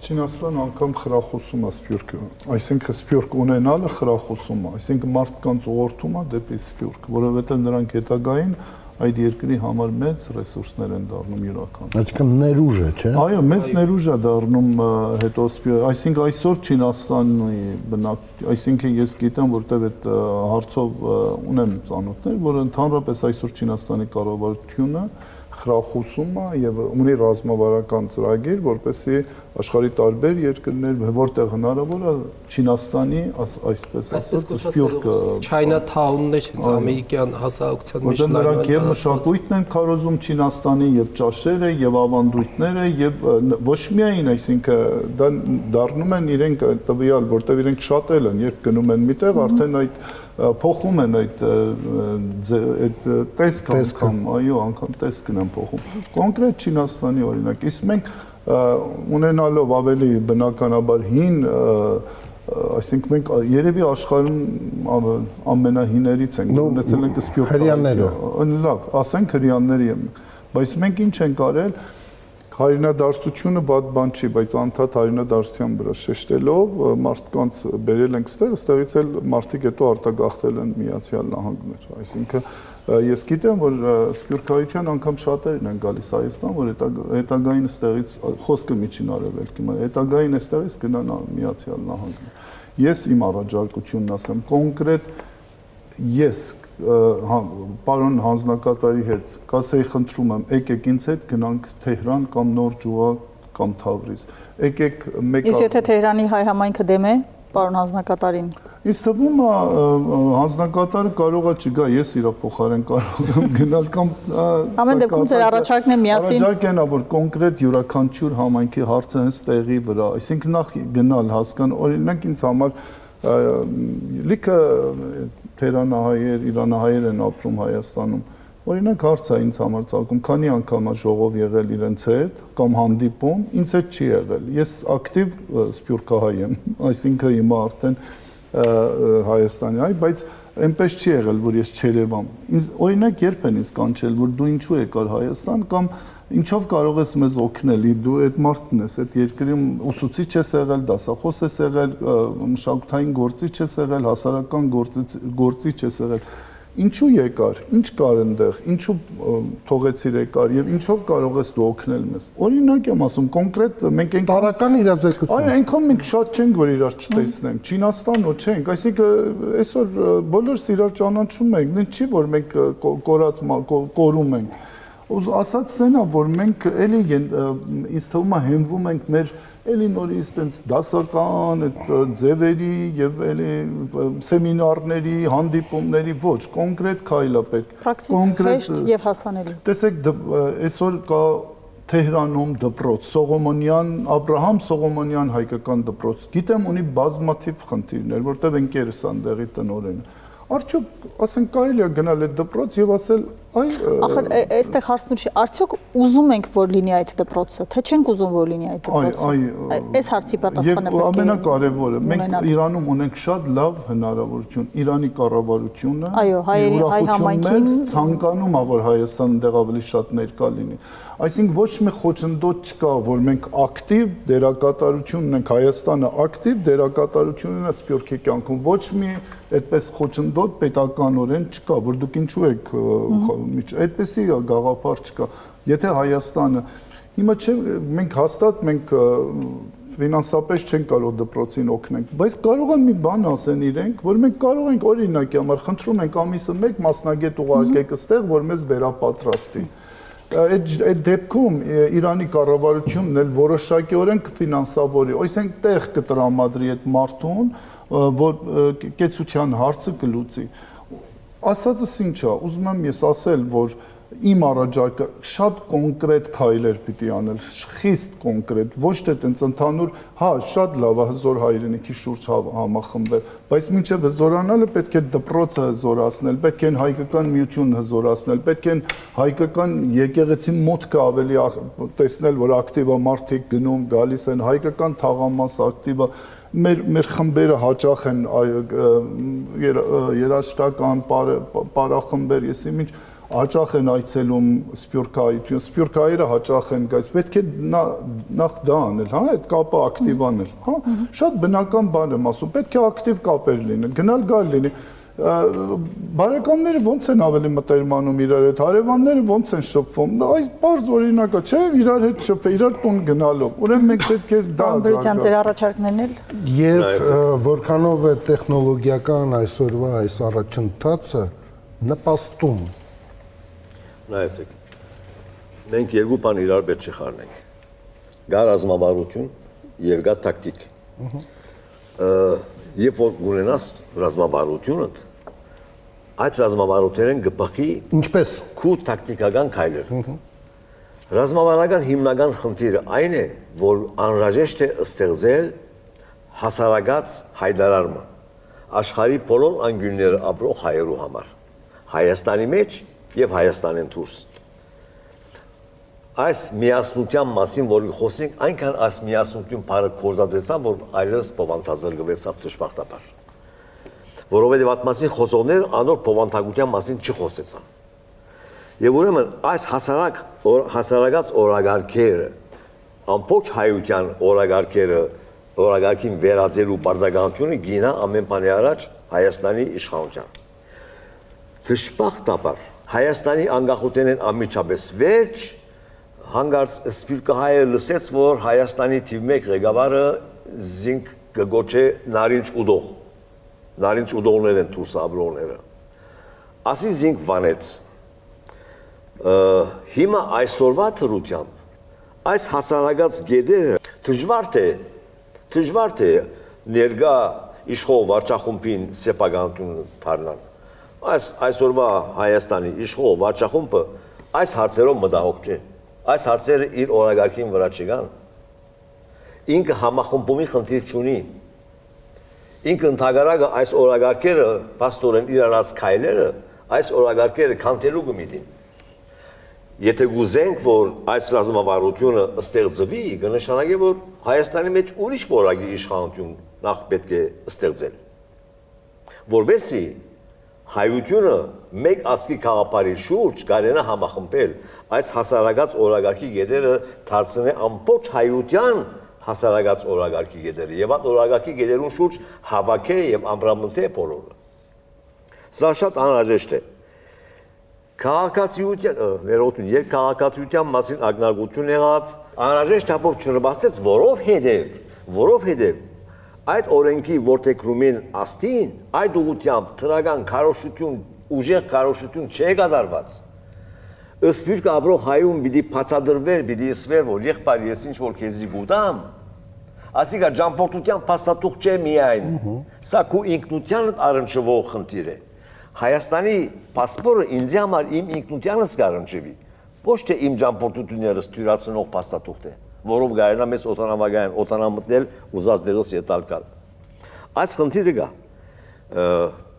Չինաստան անգամ խրախուսում է սփյուռքը, այսինքն սփյուռք ունենալը խրախուսում է, այսինքն մարդկանց ուղղորդում է դեպի սփյուռք, որովհետև նրանք հետագային այդ երկրի համար մեծ ռեսուրսներ են դառնում յուրական։ Այսինքն ներուժ է, չէ՞։ Այո, մեծ ներուժ է դառնում հետո այսինքն այսօր Չինաստանի այսինքն ես գիտեմ, որտեղ այդ հարցով ունեմ ծանոթներ, որ ընդհանրապես այսօր Չինաստանի կառավարությունը խրախուսում է եւ ունի ռազմավարական ծրագիր, որպեսզի աշխարհի տարբեր երկրներ, որտեղ հնարավոր է Չինաստանի այսպես ասած սփյուռքը Chinatown-ն է, հենց ամերիկյան հասարակության մեջ լայնորեն նրանք եւ մշակույթն են քարոզում Չինաստանի եւ ճաշերը եւ ավանդույթները եւ ոչ միայն, այսինքն դա դառնում են իրենք տվյալ, որտեղ իրենք շատել են, երբ գնում են միտեղ, արդեն այդ փոխում են այդ տեսքը անգամ, այո, անգամ տեսքն են փոխում։ Կոնկրետ Չինաստանի օրինակ, իսկ մենք ունենալով ավելի բնականաբար հին, այսինքն մենք երևի աշխարհում ամենահիներից ենք, ունեցել ենք հրեաները։ Լավ, ասենք հրեաների, բայց մենք ինչ ենք արել, հայրենադարձությունը վատ բան չի, բայց անդադ հայրենադարձության վրա շեշտելով մարդկանց բերել ենք ստեղ, ստեղից էլ մարդիկ հետո արտագաղթել են Միացյալ Նահանգներ, այսինքն ես գիտեմ, որ սփյուռքահայության անգամ շատերն են գալիս Հայաստան, որ հետագային ստեղից խոսքը միջին արևելքի, հետագային էստեղից գնան Միացյալ Նահանգներ։ Ես իմ առաջարկությունն ասեմ, կոնկրետ ես պարոն հանձնակատարի հետ կասեի խնդրում եմ, եկեք ինձ հետ գնանք Թեհրան կամ Նոր Ջուա կամ Թավրիզ։ Եկեք մեկ Իսկ եթե Թեհրանի հայ համայնքը դեմ է պարոն հանձնակատարին։ Ինձ թվում է հանձնակատարը կարող է չգա, ես իր փոխարեն կարող եմ գնալ կամ ամեն դեպքում ձեր առաջարկն է միասին։ Առաջարկն է, որ կոնկրետ յուրաքանչյուր համայնքի հարցը հենց տեղի վրա, այսինքն նախ գնալ հասկանալ, օրինակ ինձ համար լիքը թերանահայեր, իրանահայեր են ապրում Հայաստանում։ Օրինակ հարց է ինձ համար ցանկում, քանի անգամ է ժողով եղել իրենց հետ կամ հանդիպում, ինձ հետ չի եղել։ Ես ակտիվ սփյուռքահայ եմ, այսինքն հիմա արդեն Հայաստանի հայ, բայց այնպես չի եղել, որ ես չերևամ։ Ինձ օրինակ երբ են ինձ կանչել, որ դու ինչու եկար Հայաստան կամ ինչով կարող ես մեզ օգնել, դու այդ մարդն ես, այդ երկրում ուսուցիչ ես եղել, դասախոս ես եղել, մշակութային գործիչ ես եղել, հասարակական գործիչ ես եղել։ Ինչու եկար, ինչ կար այնտեղ, ինչու թողեցիր եկար եւ ինչով կարող ես դու օգնել մեզ։ Օրինակ եմ ասում, կոնկրետ մենք ենք տարական իրազեկություն։ Այո, այնքան մենք շատ չենք, որ իրար չտեսնենք։ Չինաստանո չենք, այսինքն այսօր բոլորս իրար ճանաչում ենք, դեռ չի որ մենք կորած կորում ենք։ Ասած սենա, որ մենք էլի ինձ թվում է հենվում ենք մեր էլի նորից այդպես դասական ձևերի եւ էլի սեմինարների, հանդիպումների ոչ, կոնկրետ քայլ է պետք։ Կոնկրետ եւ հասանելի։ Տեսեք, այսօր կա Թեհրանում դպրոց, Սողոմոնյան, Աբրահամ Սողոմոնյան հայկական դպրոց։ Գիտեմ ունի բազմաթիվ խնդիրներ, որտեղ ընկերս անդեղի տնօրենը։ Արդյոք, ասենք կարելի է գնալ այդ դպրոց եւ ասել, այ ախր այստեղ հարցն չի, արդյոք ուզում ենք որ լինի այդ դպրոցը, թե չենք ուզում որ լինի այդ դպրոցը։ Այս հարցի պատասխանը պետք է։ Եվ ամենակարևորը, մենք Իրանում ունենք շատ լավ հնարավորություն, Իրանի կառավարությունը, այո, հայ համայնքին ցանկանում է որ Հայաստանը դեռ ավելի շատ ներկա լինի։ Այսինքն ոչ մի խոչընդոտ չկա, որ մենք ակտիվ դերակատարություն ունենք, Հայաստանը ակտիվ դերակատարություն ունի սփյուռքի կյանքում, ոչ մի այդպես խոչընդոտ պետականորեն չկա, որ դուք ինչու եք այդպեսի գաղափար չկա։ Եթե Հայաստանը հիմա չէ մենք հաստատ մենք ֆինանսապես չենք կարող դպրոցին օգնենք, բայց կարող են մի բան ասեն իրենք, որ մենք կարող ենք օրինակի համար խնդրում ենք ամիսը 1 մասնագետ ուղարկեք այստեղ, որ մեզ վերապատրաստի։ Այդ դեպքում Իրանի կառավարությունն էլ որոշակիորեն կֆինանսավորի, այսինքն տեղ կտրամադրի այդ մարդուն, որ կեցության հարցը կլուծի։ Ասածս ինչ է, ուզում եմ ես ասել, որ իմ առաջարկը շատ կոնկրետ քայլեր պիտի անել, խիստ կոնկրետ, ոչ թե տենց ընդհանուր, հա, շատ լավ է հզոր հայրենիքի շուրջ համախմբել, բայց մինչև հզորանալը պետք է դպրոցը հզորացնել, պետք է հայկական միությունը հզորացնել, պետք է հայկական եկեղեցի մոթքը ավելի տեսնել, որ ակտիվ է մարդիկ գնում, գալիս են, հայկական թաղամաս ակտիվ է, մեր խմբերը հաճախ են երաժշտական պարախմբեր, եսի ինչ հաճախ են այցելում սփյուռքահայություն, սփյուռքահայերը հաճախ են գալիս, պետք է նախ դա անել, հա, այդ կապը ակտիվ անել, հա, շատ բնական բան եմ ասում, պետք է ակտիվ կապեր լինեն, գնալ գալ լինի, բարեկամները ոնց են ավելի մտերմանում իրար հետ, հարևանները ոնց են շփվում, այս բարձ օրինակը չէ, իրար հետ շփվել, իրար տուն գնալով, ուրեմն մենք պետք է դա Անդրեյան, ձեր առաջարկներն էլ Եվ որքանով է տեխնոլոգիական այսօրվա այս առաջընթացը նպաստում Նայեցեք, մենք երկու բան իրար պետք չի խառնենք, գա ռազմավարություն և գա տակտիկ, երբ որ ունենաս ռազմավարությունը, այդ ռազմավարությունեն գպխի ինչպես քու տակտիկական քայլեր։ Ռազմավարական հիմնական խնդիրը այն է, որ անհրաժեշտ է ստեղծել հասարակած հայտարարումը աշխարհի բոլոր անկյունները ապրող հայերու համար, Հայաստանի մեջ և Հայաստանեն դուրս։ Այս միասնության մասին, որ խոսենք, այնքան այս միասնություն բառը կորզադրեցան, որ այլևս բովանդազրկվեցավ ճշմարտաբար։ Որովհետև այդ մասին խոսողները անոր բովանդակության մասին չխոսեցան։ Եվ ուրեմն այս հասարակած օրագարկերը, ամբողջ հայության օրագարկին վերածելու բարձրականությունը գինա ամեն բանի առաջ Հայաստանի իշխանության։ Դժբախտաբար Հայաստանի անկախությունն անմիջապես վերջ հանգարց սփյուռքահայը լսեց, որ Հայաստանի թիվ 1 ղեկավարը զինք կգոչե նարինջ ուդող, նարինջ ուդողներ են դուրս ապրողները։ Ասի զինք վանեց։ Հիմա այսօրվա թրությամբ այս հասարակած գեդերը դժվար թե ներկա իշխող վարչախումբին սեփականություն դառնան։ Այսօրվա Հայաստանի իշխող վարչախումբը այս հարցերով մտահոգ չէ։ Այս հարցերը իր օրագարկին վրա չկան։ Ինքը համախմբումի խնդիր չունի։ Ինքը ընդհանրակը այս օրագարկերը, պաստորեն իրարած քայլերը, այս օրագարկերը քանթելու կմիտին։ Եթե գուզենք, որ այս ռազմավարությունը ստեղծվի, կնշանակի, որ Հայաստանի մեջ ուրիշ որակի իշխանություն նախ պետք է ստեղծել։ Որպեսզի հայությունը մեկ ազգի քաղաքապարի շուրջ կարենա համախմբել, այս հասարակած օրագարկի գետերը դարձնե ամբողջ հայության հասարակած օրագարկի գետերը եւ այդ օրագարկի գետերուն շուրջ հավաքե եւ ամրամնթե բոլորը։ Սա շատ անհրաժեշտ է։ Քաղաքացիության մասին ակնարկություն եղավ, անհրաժեշտ չափով չնպաստեց, որովհետև այդ օրենքի որդեգրումին աստին, այդ ուղղությամբ թրական քարոշություն, ուժեղ քարոշություն չէ կատարված։ Սփյուռք ապրող հայում պիտի բացադրվեր, պիտի ասվեր, որ եղբայր ես ինչ որ քեզի գուտամ, ասիկա ճամփորդության փաստաթուղթ չէ միայն, սա քու ինքնությանդ առնչվող խնդիր է։ Հայաստանի պասպորտը ինձ համար իմ ինքնությանս կառնչվի, ոչ թե իմ ճամփորդություններս թյուրացնող փաստաթուղթ է, որով գայնա մեզ օտանամտնել ուզած դեղս ետալ կալ։ Այս խնդիրը կա,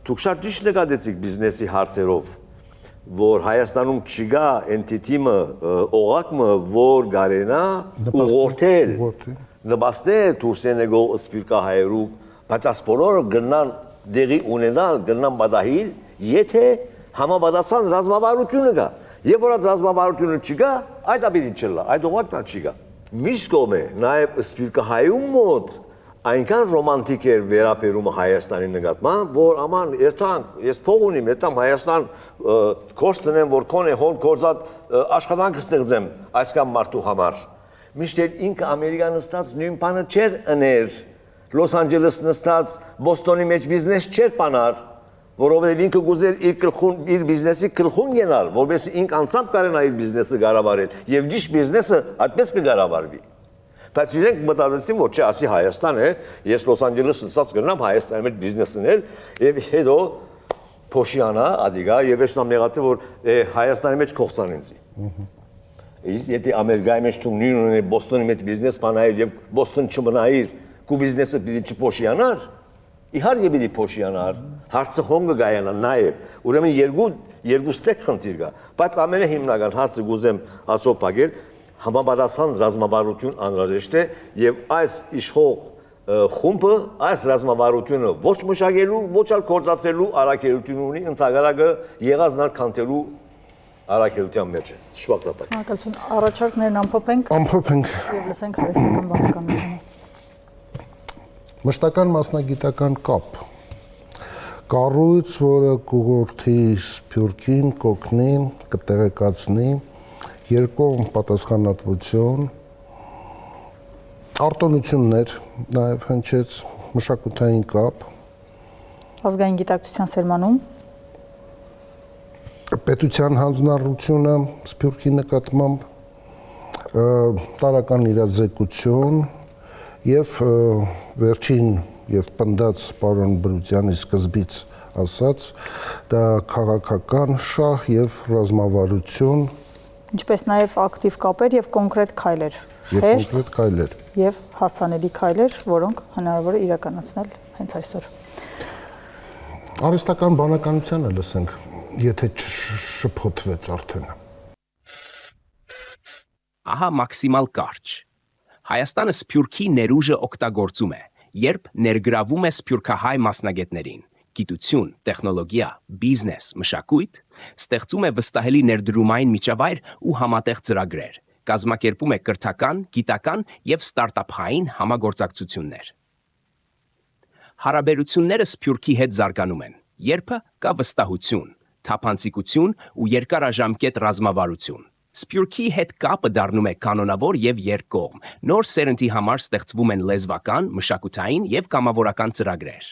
դուք շատ ճիշտ նկատեցիք բիզնեսի հարցերով, որ Հայաստանում չկա entity-ը, օղակը, որ գարենա ուղղորդել, նպաստել դուրսենեգող սփյուռքահայերու, բայց այս բոլորը գնան դեղի ունենալ, գնան պատահիլ, եթե համապատասխան ռազմավարությունը կա, եւ որ այդ ռազմավարությունը չկա, այդ ապիրին չլա, այդ օղակն չկա։ Միշտ կողմ է նաև սփյուռքահայում մոտ այնքան ռոմանտիկ էր վերաբերումը Հայաստանի նկատմամբ, որ աման երթանք, ես փող ունիմ, երթամ Հայաստան կորս տնեմ, որ քոնե հոլ կորզած աշխատանք ստեղծեմ այսքան մարդու համար։ Միշտ ինքը Ամերիկան նստած նույն բանը չէր ըներ, Լոս Անջելես նստած Բոստոնի մեջ բիզնես չէր բանար, որովհետև ինքը գուզեր իր բիզնեսի գլխուն գնալ, որովհետև ինքը անցամբ կարենա իր բիզնեսը կառավարել, եւ ճիշտ բիզնեսը այդպես կկառավարվի։ Բայց իրենք մտածեցին, որ չէ, ասի Հայաստան է, ես Լոս Անջելես նստած գնամ Հայաստանի մեջ բիզնես ունել, եւ հետո փոշիանա, ադիգա եւ ես նա մեղացի որ Հայաստանի մեջ կողցան ինձ։ Իսկ եթե Ամերիկայի մեջ դու նույնն Բոստոնի մեջ բիզնես բանայր եւ Բոստոն չմնայր, քու բիզնեսը պիտի չփոշիանար, իհարկե պիտի փոշիանար, հարցը հոնգը գայանա նաեւ։ Ուրեմն երկու ստեկ խնդիր կա, բայց ամենահիմնական հարցը գուզեմ ասոփակել, համապատասխան ռազմավարություն անհրաժեշտ է եւ այս իշխող խումբը այս ռազմավարությունը ոչ մշակելու, ոչ էլ կորցածելու առաքելություն ունի, ընդհանրակը եղածնալ քանտելու առաքելության մեջ է։ Շվախտապակ։ Հակալություն, առաջարկներն ամփոփենք եւ լսենք հայաստանական բանականությունը։ Մշտական մասնագիտական կապ կառույց, որը կուղորդի Սփյուռքին, կօգնի, կտեղեկացնի, երկկողմ պատասխանատվություն, արտոնություններ նաև հնչեց, մշակութային կապ, ազգային գիտակցության սերմանում, պետության հանձնառությունը Սփյուռքի նկատմամբ, տարական իրազեկություն եւ վերջին եւ պնդած պարոն Բրուտյանի սկզբից ասած, դա քաղաքական շահ եւ ռազմավարություն, ինչպես նաեւ ակտիվ կապեր եւ կոնկրետ քայլեր, եւ հասանելի քայլեր, որոնք հնարավոր է իրականացնել հենց այսօր։ Արհեստական բանականությանը լսենք, եթե շփոթվեց արդեն։ Ահա մաքսիմալ կարճ։ Հայաստանը Սփյուռքի ներուժը օգտագործում է, երբ ներգրավում է սփյուռքահայ մասնագետներին, գիտություն, տեխնոլոգիա, բիզնես, մշակույթ, ստեղծում է վստահելի ներդրումային միջավայր ու համատեղ ծրագրեր, կազմակերպում է կրթական, գիտական եւ ստարտափային համագործակցություններ։ Հարաբերությունները Սփյուռքի հետ զարգանում են, երբ կա վստահություն, թափանցիկություն ու երկարաժամկետ ռազմավարություն։ Սփյուռքի հետ կապը դառնում է կանոնավոր եւ երկկողմ, նոր սերնդի համար ստեղծվում են լեզվական, մշակութային եւ կամավորական ծրագրեր։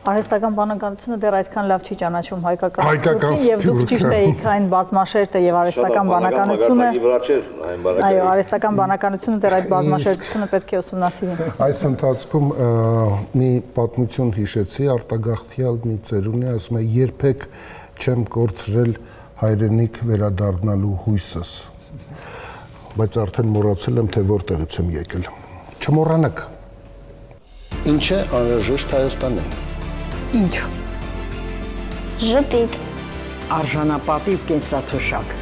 Արհեստական բանականությունը դեռ այդքան լավ չի ճանաչում հայկական եւ դուք ճիշտ եք այն բազմաշերտը եւ արհեստական բանականությունը։ Այո, արհեստական բանականությունը դեռ այդ բազմաշերտությունը պետք է ուսումնասիրի։ Այս ընթացքում մի պատմություն հիշեցի, արտագաղթյալ մի ծերունի ասում է երբեք չեմ կորցրել հայրենիք վերադառնալու հույսս, բայց արդեն մոռացել եմ, թե որտեղից եմ եկել։ Չմոռանաք։ Ինչ է անհրաժեշտ Հայաստանին։ Ինչ։ Ժպիտ։ Արժանապատիվ կենսաթոշակ։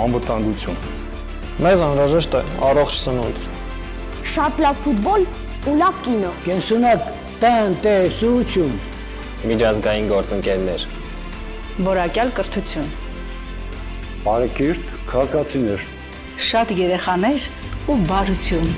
Անվտանգություն։ Մեզ անհրաժեշտ է առողջ սնունդ։ Շատ լավ ֆուտբոլ ու լավ կինո։ Կենսունակ տնտեսություն։ Միջազգային գործընկերներ։ Որակյալ կրթություն։ Բարեկիրթ քաղաքացիներ։ Շատ երեխաներ ու բարություն։